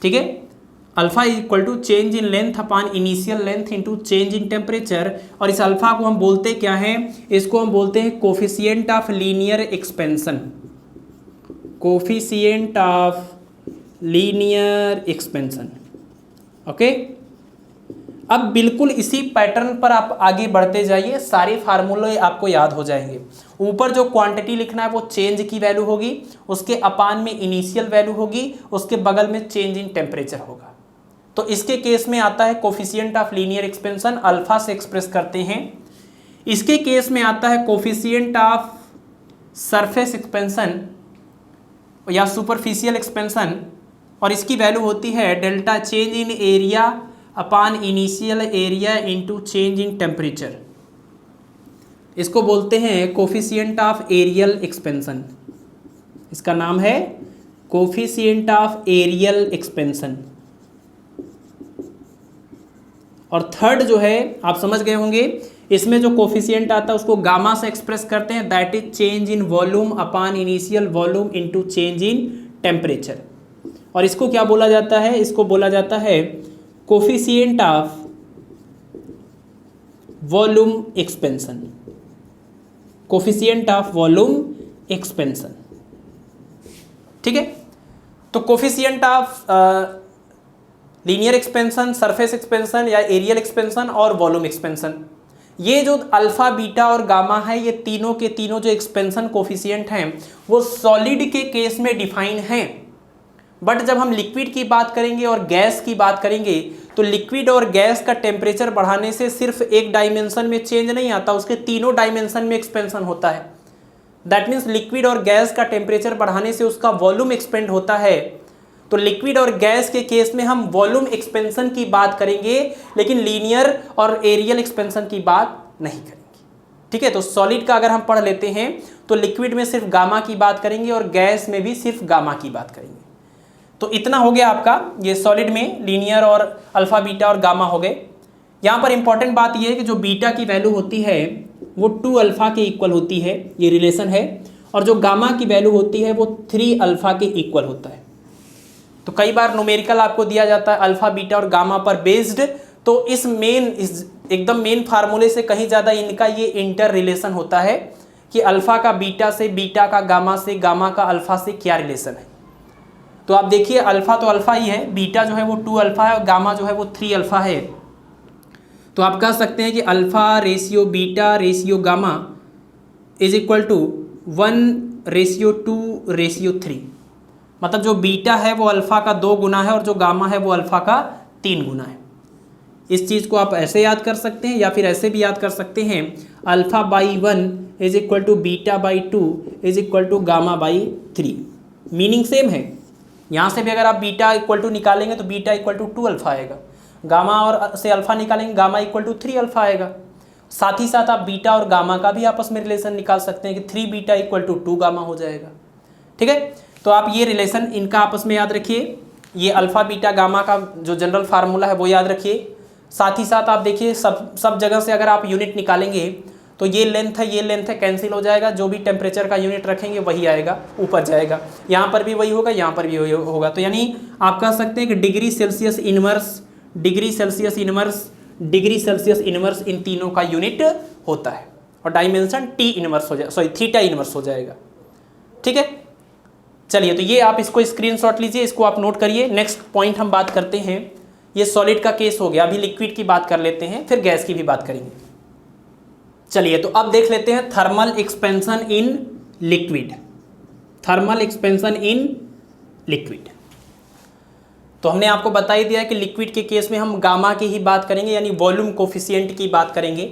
ठीक है, alpha equal to change in length upon initial length into change in temperature. और इस अल्फा को हम बोलते क्या हैं? इसको हम बोलते हैं coefficient of linear expansion. Coefficient of linear expansion. Okay, अब बिल्कुल इसी पैटर्न पर आप आगे बढ़ते जाइए, सारे फार्मूले आपको याद हो जाएंगे। ऊपर जो क्वांटिटी लिखना है वो चेंज की वैल्यू होगी, उसके अपान में इनिशियल वैल्यू होगी, उसके बगल में चेंज इन टेम्परेचर होगा। तो इसके केस में आता है coefficient of linear expansion, alpha से एक्सप्रेस करते हैं। इसके केस में आता है कोफिशिएंट ऑफ सरफेस एक्सपेंशन या सुपरफिशियल एक्सपेंशन, और इसकी वैल्यू होती है delta change in area upon initial area into change in temperature. इसको बोलते हैं कोफिशिएंट ऑफ एरियल एक्सपेंशन। इसका नाम है कोफिशिएंट ऑफ एरियल एक्सपेंशन। और थर्ड जो है आप समझ गए होंगे, इसमें जो कोफिशिएंट आता है उसको गामा से एक्सप्रेस करते हैं, that is change in volume upon initial volume into change in temperature. और इसको क्या बोला जाता है? इसको बोला जाता है coefficient of volume expansion. Coefficient of volume expansion. ठीक है, तो coefficient of linear expansion, surface expansion या एरियल एक्सपेंशन और वॉल्यूम एक्सपेंशन, ये जो अल्फा, बीटा और गामा है, ये तीनों के तीनों जो एक्सपेंशन कोफिशिएंट हैं वो सॉलिड के केस में डिफाइन हैं। बट जब हम लिक्विड की बात करेंगे और गैस की बात करेंगे तो लिक्विड और गैस का टेम्परेचर बढ़ाने से सिर्फ एक डायमेंशन में चेंज नहीं आता, उसके तीनों डायमेंशन में एक्सपेंशन होता है। दैट मीन्स लिक्विड और गैस का टेम्परेचर बढ़ाने से उसका वॉल्यूम एक्सपेंड होता है। तो लिक्विड और गैस के केस में हम वॉल्यूम एक्सपेंशन की बात करेंगे, लेकिन लीनियर और एरियल एक्सपेंशन की बात नहीं करेंगे। ठीक है, तो सॉलिड का अगर हम पढ़ लेते हैं तो लिक्विड में सिर्फ गामा की बात करेंगे और गैस में भी सिर्फ गामा की बात करेंगे। तो इतना हो गया आपका, ये सॉलिड में लीनियर और अल्फा, बीटा और गामा हो गए। यहाँ पर इंपॉर्टेंट बात ये है कि जो बीटा की वैल्यू होती है वो 2 अल्फा के इक्वल होती है, ये रिलेशन है, और जो गामा की वैल्यू होती है वो 3 अल्फा के इक्वल होता है। तो कई बार न्यूमेरिकल आपको दिया जाता है अल्फा, बीटा और गामा पर बेस्ड, तो इस एकदम मेन फार्मूले से कहीं ज़्यादा इनका ये इंटर रिलेशन होता है कि अल्फा का बीटा से, बीटा का गामा से, गामा का अल्फा से क्या रिलेशन है। तो आप देखिए अल्फा तो अल्फा ही है, बीटा जो है वो 2 अल्फा है और गामा जो है वो 3 अल्फा है। तो आप कह सकते हैं कि alpha ratio beta ratio gamma is equal to 1:2:3। मतलब जो बीटा है वो अल्फा का 2 गुना है और जो गामा है वो अल्फा का 3 गुना है। इस चीज़ को आप ऐसे याद कर सकते हैं या फिर ऐसे भी याद कर सकते हैं, alpha by 1 is equal to beta by 2 is equal to gamma by 3। Meaning same है। यहाँ से भी अगर आप बीटा इक्वल टू निकालेंगे तो बीटा इक्वल टू 2 अल्फा आएगा, गामा और से अल्फा निकालेंगे गामा इक्वल टू 3 अल्फा आएगा। साथ ही साथ आप बीटा और गामा का भी आपस में रिलेशन निकाल सकते हैं कि 3 बीटा इक्वल टू 2 गामा हो जाएगा। ठीक है, तो आप ये रिलेशन इनका आपस में याद रखिए। ये अल्फा, बीटा, गामा का जो जनरल फार्मूला है वो याद रखिए। साथ ही साथ आप देखिए सब जगह से अगर आप यूनिट निकालेंगे तो ये लेंथ है कैंसिल हो जाएगा, जो भी टेम्परेचर का यूनिट रखेंगे वही आएगा, ऊपर जाएगा। यहाँ पर भी वही होगा, यहाँ पर भी वही होगा। तो यानी आप कह सकते हैं कि degree Celsius inverse, degree Celsius inverse, degree Celsius inverse इन तीनों का यूनिट होता है और डायमेंशन टी इनवर्स हो जाएगा, सॉरी थीटा इनवर्स हो जाएगा। ठीक है, चलिए तो ये आप इसको स्क्रीनशॉट लीजिए, इसको आप नोट करिए। नेक्स्ट पॉइंट हम बात करते हैं, ये सॉलिड का केस हो गया, अभी लिक्विड की बात कर लेते हैं, फिर गैस की भी बात करेंगे। चलिए तो अब देख लेते हैं thermal expansion in liquid. Thermal expansion in liquid. तो हमने आपको बता ही दिया कि लिक्विड के केस में हम गामा की ही बात करेंगे, यानी वॉल्यूम कोफिशिएंट की बात करेंगे।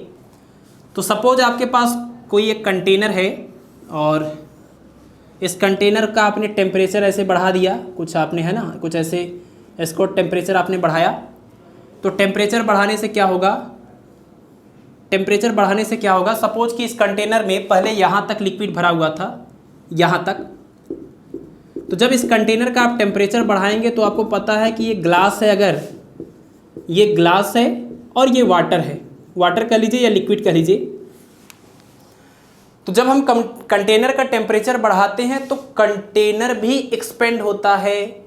तो सपोज आपके पास कोई एक कंटेनर है और इस कंटेनर का आपने टेम्परेचर ऐसे बढ़ा दिया, कुछ आपने है ना, कुछ ऐसे इसको टेम्परेचर आपने बढ़ाया। तो टेम्परेचर बढ़ाने से क्या होगा, टेम्परेचर बढ़ाने से क्या होगा, सपोज कि इस कंटेनर में पहले यहाँ तक लिक्विड भरा हुआ था, यहाँ तक। तो जब इस कंटेनर का आप टेम्परेचर बढ़ाएंगे तो आपको पता है कि ये ग्लास है, अगर ये ग्लास है और ये वाटर है, वाटर कह लीजिए या लिक्विड कह लीजिए। तो जब हम कंटेनर का टेम्परेचर बढ़ाते हैं तो कंटेनर भी एक्सपेंड होता है,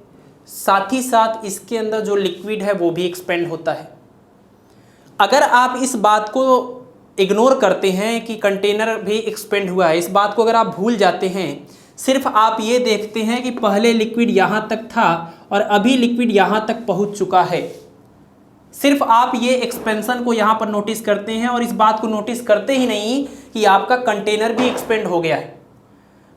साथ ही साथ इसके अंदर जो लिक्विड है वो भी एक्सपेंड होता है। अगर आप इस बात को इग्नोर करते हैं कि कंटेनर भी एक्सपेंड हुआ है, इस बात को अगर आप भूल जाते हैं, सिर्फ आप ये देखते हैं कि पहले लिक्विड यहाँ तक था और अभी लिक्विड यहाँ तक पहुँच चुका है, सिर्फ आप ये एक्सपेंशन को यहाँ पर नोटिस करते हैं और इस बात को नोटिस करते ही नहीं कि आपका कंटेनर भी एक्सपेंड हो गया है।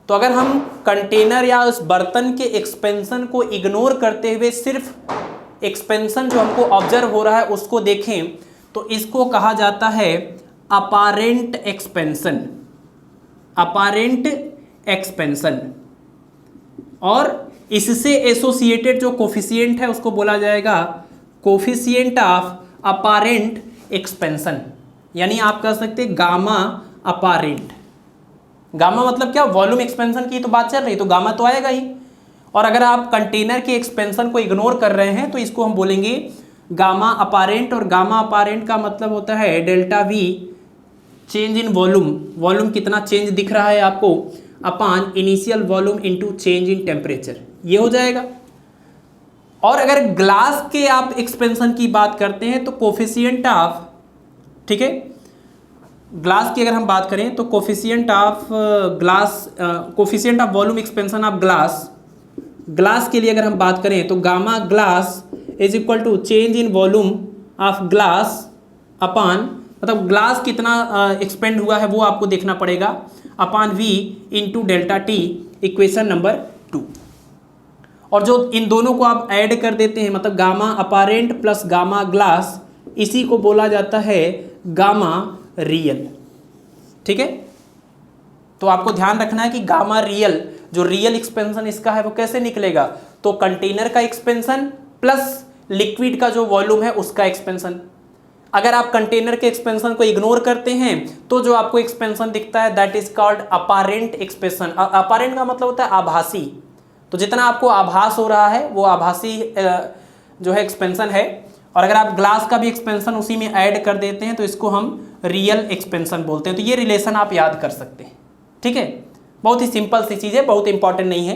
तो अगर हम कंटेनर या उस बर्तन के एक्सपेंशन को इग्नोर करते हुए सिर्फ एक्सपेंशन जो हमको ऑब्जर्व हो रहा है उसको देखें तो इसको कहा जाता है अपारेंट एक्सपेंशन, अपारेंट एक्सपेंशन। और इससे एसोसिएटेड जो कोफिशिएंट है उसको बोला जाएगा कोफिशिएंट ऑफ अपारेंट एक्सपेंशन, यानी आप कह सकते हैं गामा अपारेंट। गामा मतलब क्या, वॉल्यूम एक्सपेंशन की तो बात चल रही, तो गामा तो आएगा ही। और अगर आप कंटेनर के एक्सपेंशन को इग्नोर कर रहे हैं तो इसको हम बोलेंगे गामा अपारेंट। और गामा अपारेंट का मतलब होता है delta V change in volume, volume कितना चेंज दिख रहा है आपको, upon initial volume into change in temperature, ये हो जाएगा। और अगर ग्लास के आप एक्सपेंशन की बात करते हैं तो कोफिशिएंट ऑफ, ठीक है, ग्लास की अगर हम बात करें तो coefficient of glass, coefficient of volume expansion of glass, glass के लिए अगर हम बात करें तो gamma glass is equal to change in volume of glass upon, मतलब ग्लास कितना एक्सपेंड हुआ है वो आपको देखना पड़ेगा, upon V into delta T, equation number 2। और जो इन दोनों को आप ऐड कर देते हैं, मतलब gamma apparent plus gamma glass, इसी को बोला जाता है गामा रियल। ठीक है, तो आपको ध्यान रखना है कि गामा रियल, जो रियल एक्सपेंशन इसका है वो कैसे निकलेगा, तो कंटेनर का एक्सपेंशन प्लस लिक्विड का जो वॉल्यूम है उसका एक्सपेंशन। अगर आप कंटेनर के एक्सपेंशन को इग्नोर करते हैं तो जो आपको एक्सपेंशन दिखता है that is called apparent expansion. Apparent का मतलब होता है आभासी, तो जितना आपको आभास हो रहा है वो आभासी जो है एक्सपेंशन है। और अगर आप ग्लास का भी एक्सपेंशन उसी में ऐड कर देते हैं तो इसको हम रियल एक्सपेंशन बोलते हैं। तो ये रिलेशन आप याद कर सकते हैं। ठीक है, बहुत ही सिंपल सी चीज़ है, बहुत इंपॉर्टेंट नहीं है।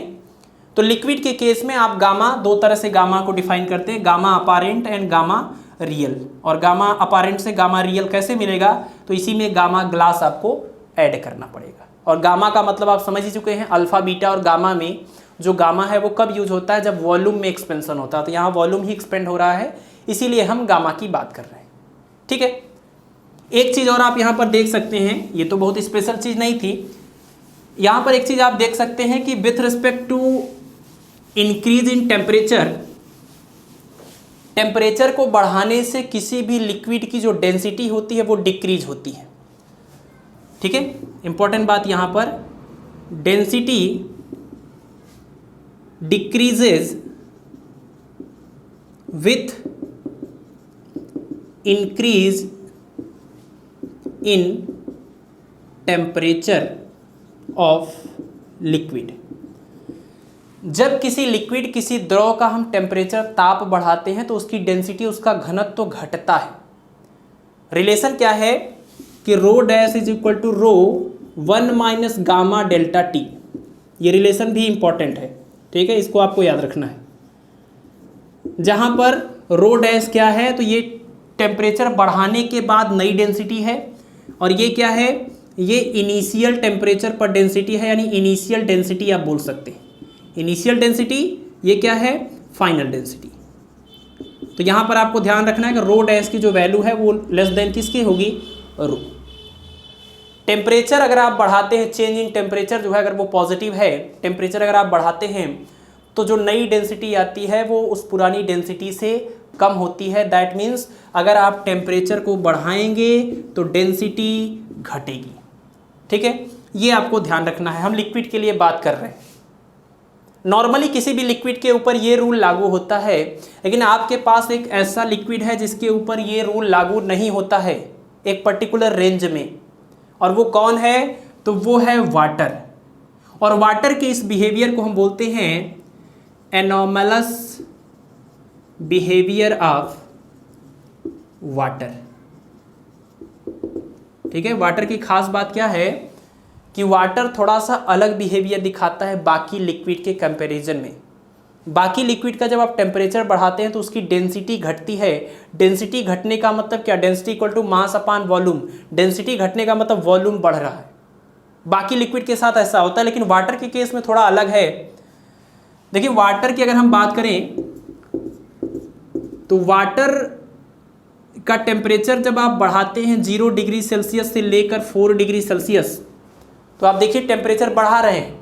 तो लिक्विड के केस में आप गामा, दो तरह से गामा को डिफाइन करते हैं, gamma apparent and gamma real. और गामा अपारेंट से गामा रियल कैसे मिलेगा, तो इसी में गामा ग्लास आपको ऐड करना पड़ेगा। और गामा का मतलब आप समझ ही चुके हैं, अल्फा बीटा और गामा में जो गामा है वो कब यूज होता है, जब वॉल्यूम में एक्सपेंशन होता है। तो यहाँ वॉल्यूम ही एक्सपेंड हो रहा है, इसीलिए हम गामा की बात कर रहे हैं। ठीक है, एक चीज़ और आप यहाँ पर देख सकते हैं, ये तो बहुत स्पेशल चीज़ नहीं थी, यहाँ पर एक चीज़ आप देख सकते हैं कि with respect to increase in temperature, temperature को बढ़ाने से किसी भी लिक्विड की जो डेंसिटी होती है वो डिक्रीज होती है। ठीक है, इंपॉर्टेंट बात यहाँ पर, density decreases with increase in temperature of liquid. जब किसी लिक्विड, किसी द्रव का हम टेम्परेचर, ताप बढ़ाते हैं तो उसकी डेंसिटी, उसका घनत्व तो घटता है। रिलेशन क्या है कि rho dash is equal to rho 1 minus gamma delta T. ये रिलेशन भी इंपॉर्टेंट है। ठीक है, इसको आपको याद रखना है। जहां पर रो डैश क्या है, तो ये टेम्परेचर बढ़ाने के बाद नई डेंसिटी है, और ये क्या है, ये इनिशियल टेम्परेचर पर डेंसिटी है, यानी इनिशियल डेंसिटी आप बोल सकते हैं। इनिशियल डेंसिटी, ये क्या है, फाइनल डेंसिटी। तो यहाँ पर आपको ध्यान रखना है कि रो डैश की जो वैल्यू है वो लेस देन किसकी होगी, रो। टेम्परेचर अगर आप बढ़ाते हैं, चेंज इन टेम्परेचर जो है अगर वो पॉजिटिव है, टेम्परेचर अगर आप बढ़ाते हैं तो जो नई डेंसिटी आती है वो उस पुरानी डेंसिटी से कम होती है। दैट मीन्स अगर आप टेम्परेचर को बढ़ाएंगे तो डेंसिटी घटेगी। ठीक है, ये आपको ध्यान रखना है। हम लिक्विड के लिए बात कर रहे हैं। नॉर्मली किसी भी लिक्विड के ऊपर ये रूल लागू होता है, लेकिन आपके पास एक ऐसा लिक्विड है जिसके ऊपर ये रूल लागू नहीं होता है एक पर्टिकुलर रेंज में, और वो कौन है? तो वो है वाटर। और वाटर के इस बिहेवियर को हम बोलते हैं एनोमलस बिहेवियर ऑफ वाटर। ठीक है, वाटर की खास बात क्या है कि वाटर थोड़ा सा अलग बिहेवियर दिखाता है बाकी लिक्विड के कंपैरिजन में। बाकी लिक्विड का जब आप टेम्परेचर बढ़ाते हैं तो उसकी डेंसिटी घटती है। डेंसिटी घटने का मतलब क्या? Density equal to mass upon volume. Density घटने का मतलब वॉल्यूम बढ़ रहा है। बाकी लिक्विड के साथ ऐसा होता है, लेकिन वाटर के केस में थोड़ा अलग है। देखिए, वाटर की अगर हम बात करें तो वाटर का टेम्परेचर जब आप बढ़ाते हैं 0 डिग्री सेल्सियस से लेकर 4 डिग्री सेल्सियस, तो आप देखिए टेम्परेचर बढ़ा रहे हैं,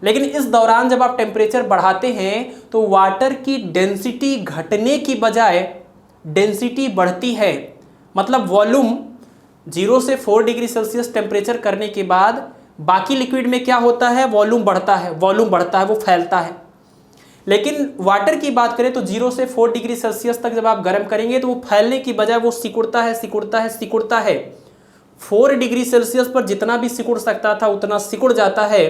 लेकिन इस दौरान जब आप टेम्परेचर बढ़ाते हैं तो वाटर की डेंसिटी घटने की बजाय डेंसिटी बढ़ती है। मतलब वॉल्यूम 0 से 4 डिग्री सेल्सियस टेम्परेचर करने के बाद बाकी लिक्विड में क्या होता है? वॉल्यूम बढ़ता है, वॉल्यूम बढ़ता है, वो फैलता है। लेकिन वाटर की बात करें तो 0 से 4 डिग्री सेल्सियस तक जब आप गर्म करेंगे तो वो फैलने की बजाय वो सिकुड़ता है, सिकुड़ता है, सिकुड़ता है। 4 डिग्री सेल्सियस पर जितना भी सिकुड़ सकता था उतना सिकुड़ जाता है,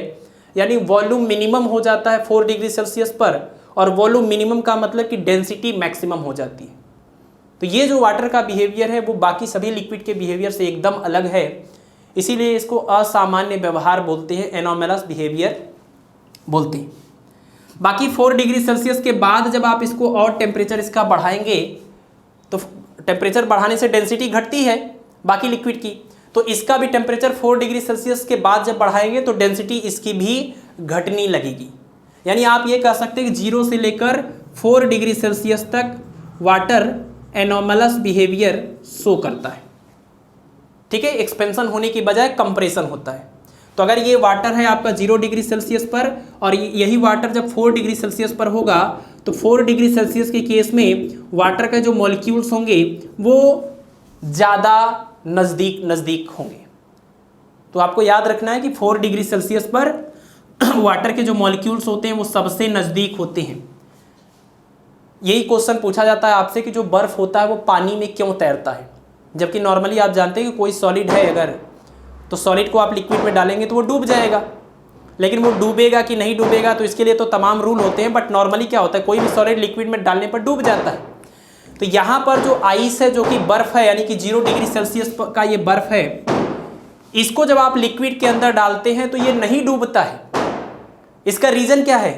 यानी वॉल्यूम मिनिमम हो जाता है 4 डिग्री सेल्सियस पर। और वॉल्यूम मिनिमम का मतलब कि डेंसिटी मैक्सिमम हो जाती है। तो ये जो वाटर का बिहेवियर है वो बाकी सभी लिक्विड के बिहेवियर से एकदम अलग है, इसीलिए इसको असामान्य व्यवहार बोलते हैं, एनोमलस बिहेवियर बोलते हैं। बाकी 4 डिग्री सेल्सियस के बाद जब आप इसको और टेम्परेचर इसका बढ़ाएंगे तो टेम्परेचर बढ़ाने से डेंसिटी घटती है बाकी लिक्विड की, तो इसका भी टेम्परेचर 4 डिग्री सेल्सियस के बाद जब बढ़ाएंगे तो डेंसिटी इसकी भी घटने लगेगी। यानी आप ये कह सकते हैं कि 0 से लेकर 4 डिग्री सेल्सियस तक वाटर एनोमलस बिहेवियर शो करता है। ठीक है, एक्सपेंशन होने की बजाय कंप्रेशन होता है। तो अगर ये वाटर है आपका 0 डिग्री सेल्सियस पर और यही वाटर जब 4 डिग्री सेल्सियस पर होगा तो 4 डिग्री सेल्सियस के केस में वाटर के जो मॉलिक्यूल्स होंगे वो ज़्यादा नज़दीक होंगे। तो आपको याद रखना है कि 4 डिग्री सेल्सियस पर वाटर के जो मॉलिक्यूल्स होते हैं वो सबसे नज़दीक होते हैं। यही क्वेश्चन पूछा जाता है आपसे कि जो बर्फ़ होता है वो पानी में क्यों तैरता है, जबकि नॉर्मली आप जानते हैं कि कोई सॉलिड है अगर तो सॉलिड को आप लिक्विड में डालेंगे तो वो डूब जाएगा, लेकिन वो डूबेगा कि नहीं डूबेगा तो इसके लिए तो तमाम रूल होते हैं। बट नॉर्मली क्या होता है, कोई भी सॉलिड लिक्विड में डालने पर डूब जाता है। तो यहाँ पर जो आइस है जो कि बर्फ़ है, यानी कि 0 डिग्री सेल्सियस का ये बर्फ़ है, इसको जब आप लिक्विड के अंदर डालते हैं तो ये नहीं डूबता है। इसका रीज़न क्या है?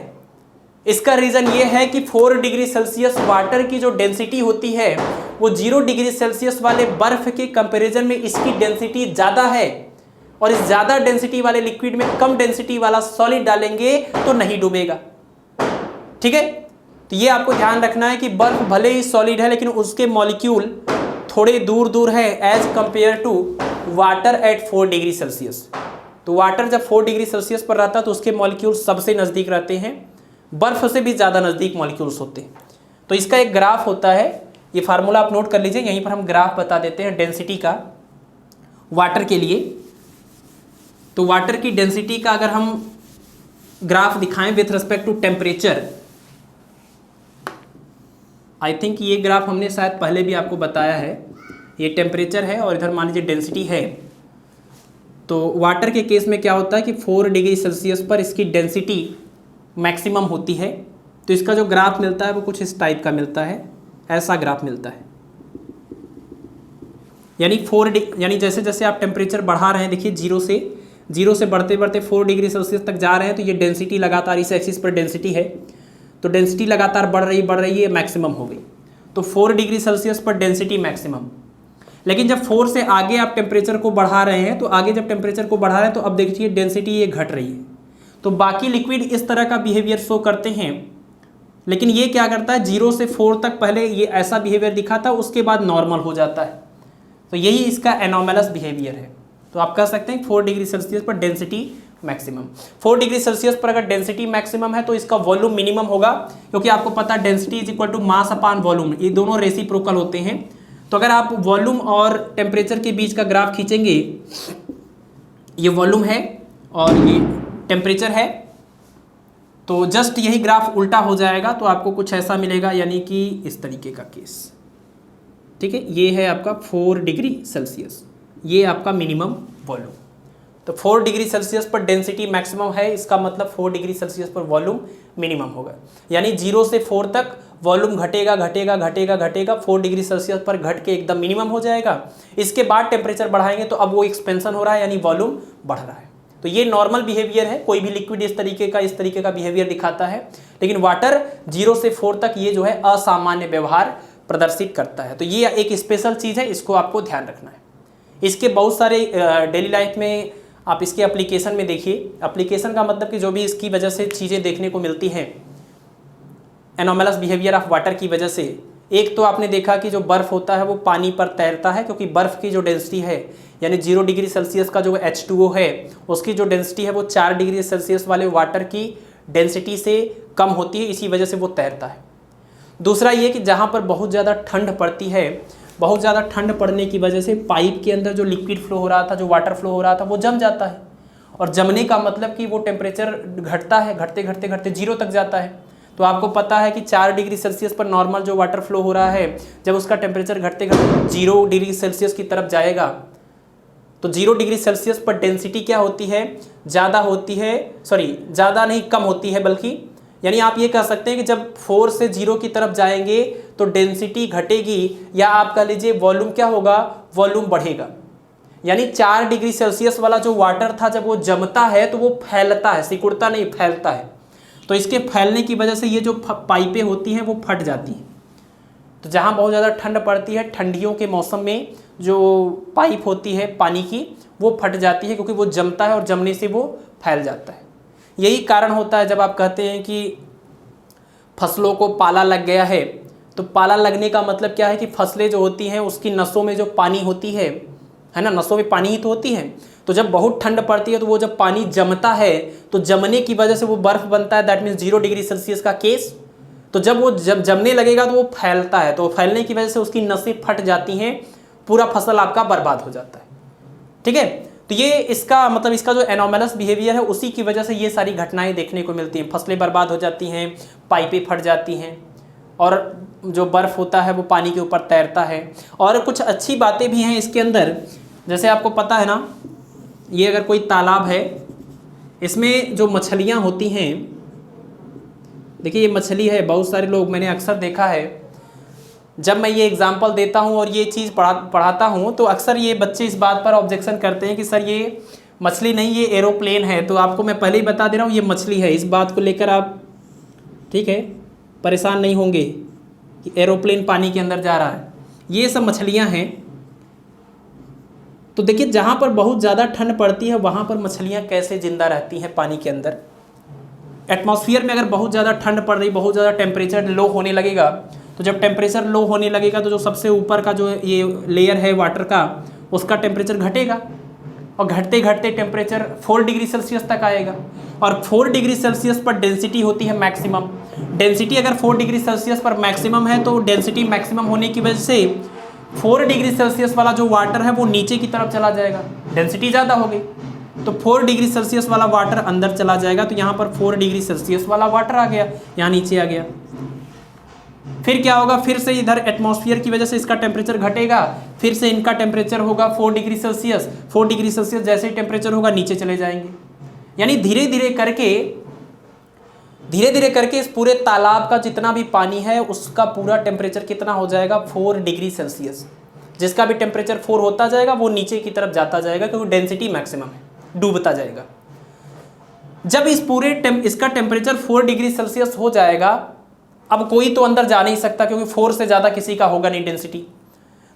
इसका रीज़न ये है कि 4 डिग्री सेल्सियस वाटर की जो डेंसिटी होती है वो 0 डिग्री सेल्सियस वाले बर्फ़ के कंपैरिजन में इसकी डेंसिटी ज़्यादा है, और इस ज़्यादा डेंसिटी वाले लिक्विड में कम डेंसिटी वाला सॉलिड डालेंगे तो नहीं डूबेगा। ठीक है, तो ये आपको ध्यान रखना है कि बर्फ भले ही सॉलिड है लेकिन उसके मॉलिक्यूल थोड़े दूर दूर है as compare to water at 4 degree Celsius. तो वाटर जब 4 डिग्री सेल्सियस पर रहता है तो उसके मॉलिक्यूल सबसे नज़दीक रहते हैं, बर्फ़ से भी ज़्यादा नज़दीक मॉलिक्यूल्स होते हैं। तो इसका एक ग्राफ होता है, ये फार्मूला आप नोट कर लीजिए, यहीं पर हम ग्राफ बता देते हैं डेंसिटी का वाटर के लिए। तो वाटर की डेंसिटी का अगर हम ग्राफ दिखाएं with respect to temperature, I think ये ग्राफ हमने शायद पहले भी आपको बताया है। ये टेम्परेचर है और इधर मान लीजिए डेंसिटी है। तो वाटर के केस में क्या होता है कि 4 डिग्री सेल्सियस पर इसकी डेंसिटी मैक्सिमम होती है। तो इसका जो ग्राफ मिलता है वो कुछ इस टाइप का मिलता है, ऐसा ग्राफ मिलता है। यानी जैसे जैसे आप टेम्परेचर बढ़ा रहे हैं, देखिए 0 से बढ़ते बढ़ते 4 डिग्री सेल्सियस तक जा रहे हैं तो ये डेंसिटी लगातार इस एक्सिस पर डेंसिटी है, तो डेंसिटी लगातार बढ़ रही है, मैक्सिमम हो गई। तो 4 डिग्री सेल्सियस पर डेंसिटी मैक्सिमम। लेकिन जब 4 से आगे आप टेम्परेचर को बढ़ा रहे हैं तो आगे जब टेम्परेचर को बढ़ा रहे हैं तो अब देखिए डेंसिटी ये घट रही है। तो बाकी लिक्विड इस तरह का बिहेवियर शो करते हैं, लेकिन ये क्या करता है 0 से 4 तक पहले ये ऐसा बिहेवियर दिखाता है, उसके बाद नॉर्मल हो जाता है। तो यही इसका एनोमलस बिहेवियर है। तो आप कह सकते हैं 4 डिग्री सेल्सियस पर डेंसिटी मैक्सिमम। 4 डिग्री सेल्सियस पर अगर डेंसिटी मैक्सिमम है तो इसका वॉल्यूम मिनिमम होगा, क्योंकि आपको पता है density is equal to mass upon volume, ये दोनों रेसिप्रोकल होते हैं। तो अगर आप वॉल्यूम और टेम्परेचर के बीच का ग्राफ खींचेंगे, ये वॉल्यूम है और ये टेम्परेचर है, तो जस्ट यही ग्राफ उल्टा हो जाएगा तो आपको कुछ ऐसा मिलेगा, यानी कि इस तरीके का केस। ठीक है, ये है आपका 4 डिग्री सेल्सियस, ये आपका मिनिमम वॉल्यूम। तो 4 डिग्री सेल्सियस पर डेंसिटी मैक्सिमम है, इसका मतलब 4 डिग्री सेल्सियस पर वॉल्यूम मिनिमम होगा। यानी 0 से 4 तक वॉल्यूम घटेगा घटेगा घटेगा घटेगा, 4 डिग्री सेल्सियस पर घट के एकदम मिनिमम हो जाएगा। इसके बाद टेम्परेचर बढ़ाएंगे तो अब वो एक्सपेंशन हो रहा है, यानी वॉल्यूम बढ़ रहा है। तो ये नॉर्मल बिहेवियर है, कोई भी लिक्विड इस तरीके का बिहेवियर दिखाता है, लेकिन वाटर 0 से 4 तक ये जो है असामान्य व्यवहार प्रदर्शित करता है। तो ये एक स्पेशल चीज़ है, इसको आपको ध्यान रखना है। इसके बहुत सारे डेली लाइफ में आप इसके एप्लीकेशन में देखिए। एप्लीकेशन का मतलब कि जो भी इसकी वजह से चीज़ें देखने को मिलती हैं एनोमलस बिहेवियर ऑफ वाटर की वजह से। एक तो आपने देखा कि जो बर्फ़ होता है वो पानी पर तैरता है, क्योंकि बर्फ़ की जो डेंसिटी है, यानी 0 डिग्री सेल्सियस का जो H2O है उसकी जो डेंसिटी है वो 4 डिग्री सेल्सियस वाले वाटर की डेंसिटी से कम होती है, इसी वजह से वो तैरता है। दूसरा ये कि जहाँ पर बहुत ज़्यादा ठंड पड़ती है, बहुत ज़्यादा ठंड पड़ने की वजह से पाइप के अंदर जो लिक्विड फ्लो हो रहा था, जो वाटर फ्लो हो रहा था, वो जम जाता है। और जमने का मतलब कि वो टेम्परेचर घटता है, घटते घटते घटते 0 तक जाता है। तो आपको पता है कि 4 डिग्री सेल्सियस पर नॉर्मल जो वाटर फ्लो हो रहा है, जब उसका टेम्परेचर घटते घटते 0 डिग्री सेल्सियस की तरफ जाएगा तो 0 डिग्री सेल्सियस पर डेंसिटी क्या होती है, ज़्यादा होती है, सॉरी ज़्यादा नहीं कम होती है बल्कि, यानी आप ये कह सकते हैं कि जब 4 से 0 की तरफ जाएंगे तो डेंसिटी घटेगी, या आप कह लीजिए वॉल्यूम क्या होगा, वॉल्यूम बढ़ेगा। यानी 4 डिग्री सेल्सियस वाला जो वाटर था जब वो जमता है तो वो फैलता है, सिकुड़ता नहीं, फैलता है। तो इसके फैलने की वजह से ये जो पाइपें होती हैं वो फट जाती हैं। तो जहाँ बहुत ज़्यादा ठंड पड़ती है, ठंडियों के मौसम में जो पाइप होती है पानी की वो फट जाती है, क्योंकि वो जमता है और जमने से वो फैल जाता है। यही कारण होता है जब आप कहते हैं कि फसलों को पाला लग गया है, तो पाला लगने का मतलब क्या है कि फसलें जो होती हैं उसकी नसों में जो पानी होती है ना, नसों में पानी ही तो होती है। तो जब बहुत ठंड पड़ती है तो वो जब पानी जमता है तो जमने की वजह से वो बर्फ़ बनता है, दैट मीन्स 0 डिग्री सेल्सियस का केस। तो जब वो जमने लगेगा तो वो फैलता है, तो फैलने की वजह से उसकी नसें फट जाती हैं, पूरा फसल आपका बर्बाद हो जाता है। ठीक है, तो ये इसका मतलब इसका जो एनोमलस बिहेवियर है उसी की वजह से ये सारी घटनाएं देखने को मिलती हैं। फसलें बर्बाद हो जाती हैं, पाइपें फट जाती हैं, और जो बर्फ़ होता है वो पानी के ऊपर तैरता है। और कुछ अच्छी बातें भी हैं इसके अंदर, जैसे आपको पता है ना, ये अगर कोई तालाब है, इसमें जो मछलियाँ होती हैं, देखिए ये मछली है, बहुत सारे लोग मैंने अक्सर देखा है जब मैं ये एग्जाम्पल देता हूँ और ये चीज़ पढ़ाता हूँ तो अक्सर ये बच्चे इस बात पर ऑब्जेक्शन करते हैं कि सर ये मछली नहीं, ये एरोप्लेन है। तो आपको मैं पहले ही बता दे रहा हूँ ये मछली है, इस बात को लेकर आप ठीक है परेशान नहीं होंगे कि एरोप्लेन पानी के अंदर जा रहा है, ये सब मछलियाँ हैं। तो देखिए जहाँ पर बहुत ज़्यादा ठंड पड़ती है वहाँ पर मछलियाँ कैसे ज़िंदा रहती हैं पानी के अंदर। एटमॉस्फेयर में अगर बहुत ज़्यादा ठंड पड़ रही, बहुत ज़्यादा टेम्परेचर लो होने लगेगा, तो जब टेम्परेचर लो होने लगेगा तो जो सबसे ऊपर का जो ये लेयर है वाटर का, उसका टेम्परेचर घटेगा, और घटते घटते टेम्परेचर 4 डिग्री सेल्सियस तक आएगा। और 4 डिग्री सेल्सियस पर डेंसिटी होती है मैक्सिमम। डेंसिटी अगर 4 डिग्री सेल्सियस पर मैक्सिमम है तो डेंसिटी मैक्सिमम होने की वजह से 4 डिग्री सेल्सियस वाला जो वाटर है वो नीचे की तरफ चला जाएगा, डेंसिटी ज़्यादा हो गई तो 4 डिग्री सेल्सियस वाला वाटर अंदर चला जाएगा। तो यहाँ पर 4 डिग्री सेल्सियस वाला वाटर आ गया, यहाँ नीचे आ गया। फिर क्या होगा, फिर से इधर एटमॉस्फेयर की वजह से इसका टेम्परेचर घटेगा, फिर से इनका टेम्परेचर होगा 4 डिग्री सेल्सियस। 4 डिग्री सेल्सियस जैसे ही टेम्परेचर होगा नीचे चले जाएंगे। यानी धीरे धीरे करके इस पूरे तालाब का जितना भी पानी है उसका पूरा टेम्परेचर कितना हो जाएगा, 4 डिग्री सेल्सियस। जिसका भी टेम्परेचर 4 होता जाएगा वो नीचे की तरफ जाता जाएगा, क्योंकि डेंसिटी मैक्सिमम है, डूबता जाएगा। जब इस पूरे इसका टेम्परेचर 4 डिग्री सेल्सियस हो जाएगा, अब कोई तो अंदर जा नहीं सकता क्योंकि 4 से ज़्यादा किसी का होगा नहीं डेंसिटी।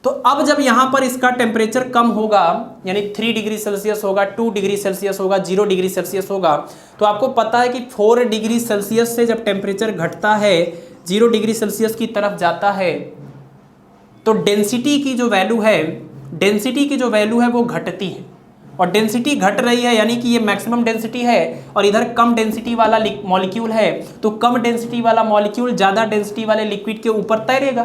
तो अब जब यहाँ पर इसका टेम्परेचर कम होगा, यानी 3 डिग्री सेल्सियस होगा, 2 डिग्री सेल्सियस होगा, 0 डिग्री सेल्सियस होगा, तो आपको पता है कि 4 डिग्री सेल्सियस से जब टेम्परेचर घटता है 0 डिग्री सेल्सियस की तरफ जाता है तो डेंसिटी की जो वैल्यू है वो घटती है। और डेंसिटी घट रही है, यानी कि ये मैक्सिमम डेंसिटी है और इधर कम डेंसिटी वाला मॉलिक्यूल है, तो कम डेंसिटी वाला मॉलिक्यूल ज़्यादा डेंसिटी वाले लिक्विड के ऊपर तैरेगा।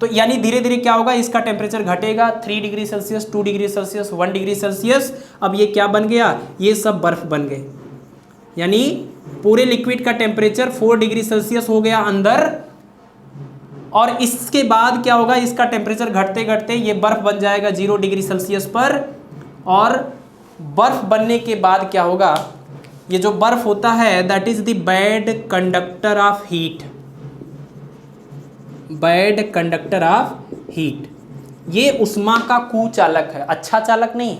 तो यानी धीरे धीरे क्या होगा, इसका टेम्परेचर घटेगा 3 degree Celsius, 2 degree Celsius, 1 degree Celsius. अब ये क्या बन गया, ये सब बर्फ बन गए, यानी पूरे लिक्विड का टेम्परेचर 4 डिग्री सेल्सियस हो गया अंदर। और इसके बाद क्या होगा, इसका टेम्परेचर घटते घटते ये बर्फ बन जाएगा 0 डिग्री सेल्सियस पर। और बर्फ बनने के बाद क्या होगा, ये जो बर्फ होता है that is the bad conductor of heat, bad conductor of heat. ये उष्मा का कुचालक है, अच्छा चालक नहीं।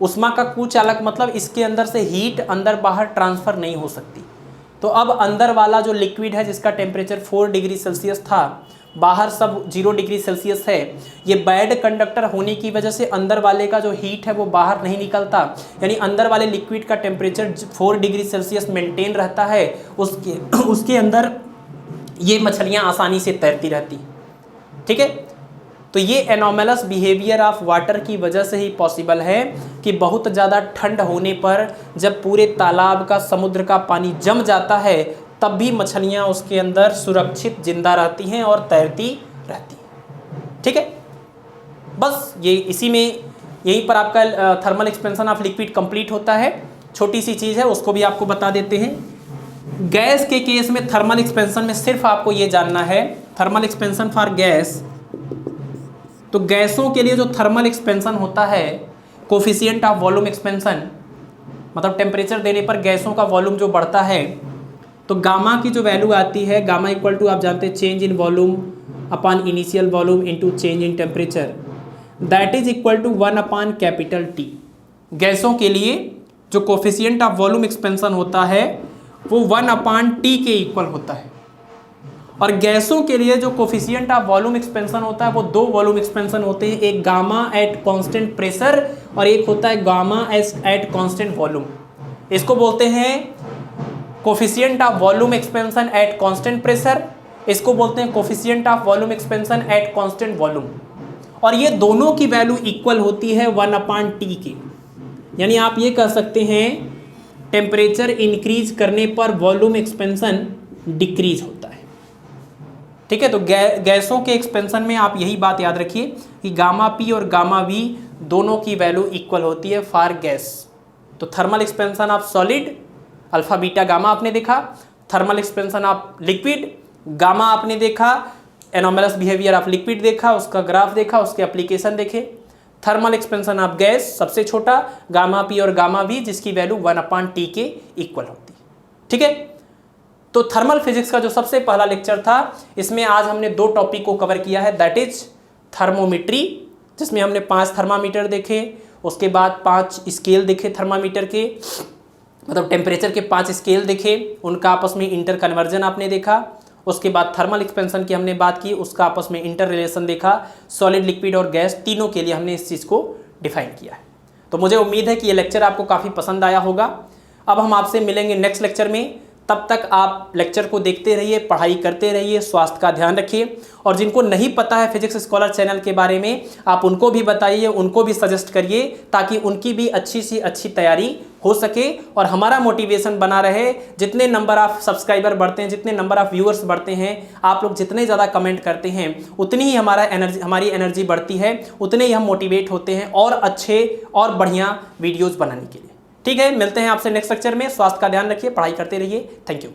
उष्मा का कुचालक मतलब इसके अंदर से हीट अंदर बाहर ट्रांसफर नहीं हो सकती। तो अब अंदर वाला जो लिक्विड है जिसका टेम्परेचर 4 डिग्री सेल्सियस था, बाहर सब 0 डिग्री सेल्सियस है, ये बैड कंडक्टर होने की वजह से अंदर वाले का जो हीट है वो बाहर नहीं निकलता, यानी अंदर वाले लिक्विड का टेम्परेचर 4 डिग्री सेल्सियस मेंटेन रहता है। उसके अंदर ये मछलियाँ आसानी से तैरती रहती, ठीक है। तो ये एनोमलस बिहेवियर ऑफ वाटर की वजह से ही पॉसिबल है कि बहुत ज़्यादा ठंड होने पर जब पूरे तालाब का, समुद्र का पानी जम जाता है, तब भी मछलियाँ उसके अंदर सुरक्षित जिंदा रहती हैं और तैरती रहती हैं, ठीक है। बस ये इसी में, यहीं पर आपका thermal expansion of liquid complete होता है। छोटी सी चीज़ है, उसको भी आपको बता देते हैं। गैस के केस में थर्मल एक्सपेंशन में सिर्फ आपको ये जानना है, थर्मल एक्सपेंशन फॉर गैस, तो गैसों के लिए जो थर्मल एक्सपेंशन होता है, कोफिशिएंट ऑफ वॉल्यूम एक्सपेंशन, मतलब टेम्परेचर देने पर गैसों का वॉल्यूम जो बढ़ता है, तो गामा की जो वैल्यू आती है, गामा इक्वल टू आप जानते हैं change in volume upon initial volume into change in temperature, that is equal to 1 upon capital T. गैसों के लिए जो कोफिशिएंट ऑफ वॉल्यूम एक्सपेंशन होता है वो 1 अपॉन टी के इक्वल होता है। और गैसों के लिए जो कोफिशिएंट ऑफ वॉल्यूम एक्सपेंशन होता है वो 2 वॉल्यूम एक्सपेंशन होते हैं, एक गामा एट कांस्टेंट प्रेशर और एक होता है गामा एट कांस्टेंट वॉल्यूम। इसको बोलते हैं coefficient of volume expansion at constant pressure, इसको बोलते हैं coefficient of volume expansion at constant volume. और ये दोनों की वैल्यू इक्वल होती है 1 अपॉन टी के, यानी आप ये कह सकते हैं टेम्परेचर इंक्रीज करने पर वॉल्यूम एक्सपेंशन डिक्रीज होता है, ठीक है। तो गैसों के एक्सपेंशन में आप यही बात याद रखिए कि गामा पी और गामा वी दोनों की वैल्यू इक्वल होती है फॉर गैस। तो thermal expansion of solid alpha beta gamma आपने देखा, thermal expansion of liquid gamma आपने देखा, एनोमलस बिहेवियर ऑफ लिक्विड देखा, उसका ग्राफ देखा, उसके एप्लीकेशन देखे। थर्मल एक्सपेंशन ऑफ गैस सबसे छोटा गामा पी और गामा वी जिसकी वैल्यू 1 अपॉन टी के इक्वल होती है, ठीक है। तो थर्मल फिजिक्स का जो सबसे पहला लेक्चर था, इसमें आज हमने 2 टॉपिक को कवर किया है, दैट इज थर्मोमेट्री, जिसमें हमने 5 थर्मामीटर देखे, उसके बाद 5 स्केल देखे थर्मामीटर के, मतलब टेम्परेचर के 5 स्केल देखे, उनका आपस में इंटर कन्वर्जन आपने देखा। उसके बाद थर्मल एक्सपेंशन की हमने बात की, उसका आपस में इंटर रिलेशन देखा। सॉलिड, लिक्विड और गैस तीनों के लिए हमने इस चीज़ को डिफाइन किया है। तो मुझे उम्मीद है कि ये लेक्चर आपको काफ़ी पसंद आया होगा। अब हम आपसे मिलेंगे नेक्स्ट लेक्चर में, तब तक आप लेक्चर को देखते रहिए, पढ़ाई करते रहिए, स्वास्थ्य का ध्यान रखिए। और जिनको नहीं पता है फिजिक्स स्कॉलर चैनल के बारे में, आप उनको भी बताइए, उनको भी सजेस्ट करिए, ताकि उनकी भी अच्छी सी अच्छी तैयारी हो सके और हमारा मोटिवेशन बना रहे। जितने नंबर ऑफ सब्सक्राइबर बढ़ते हैं, जितने नंबर ऑफ व्यूअर्स बढ़ते हैं, आप लोग जितने ज़्यादा कमेंट करते हैं, उतनी ही हमारी एनर्जी बढ़ती है, उतने ही हम मोटिवेट होते हैं और अच्छे और बढ़िया वीडियोज़ बनाने के लिए। ठीक है, मिलते हैं आपसे नेक्स्ट लेक्चर में। स्वास्थ्य का ध्यान रखिए, पढ़ाई करते रहिए। Thank you.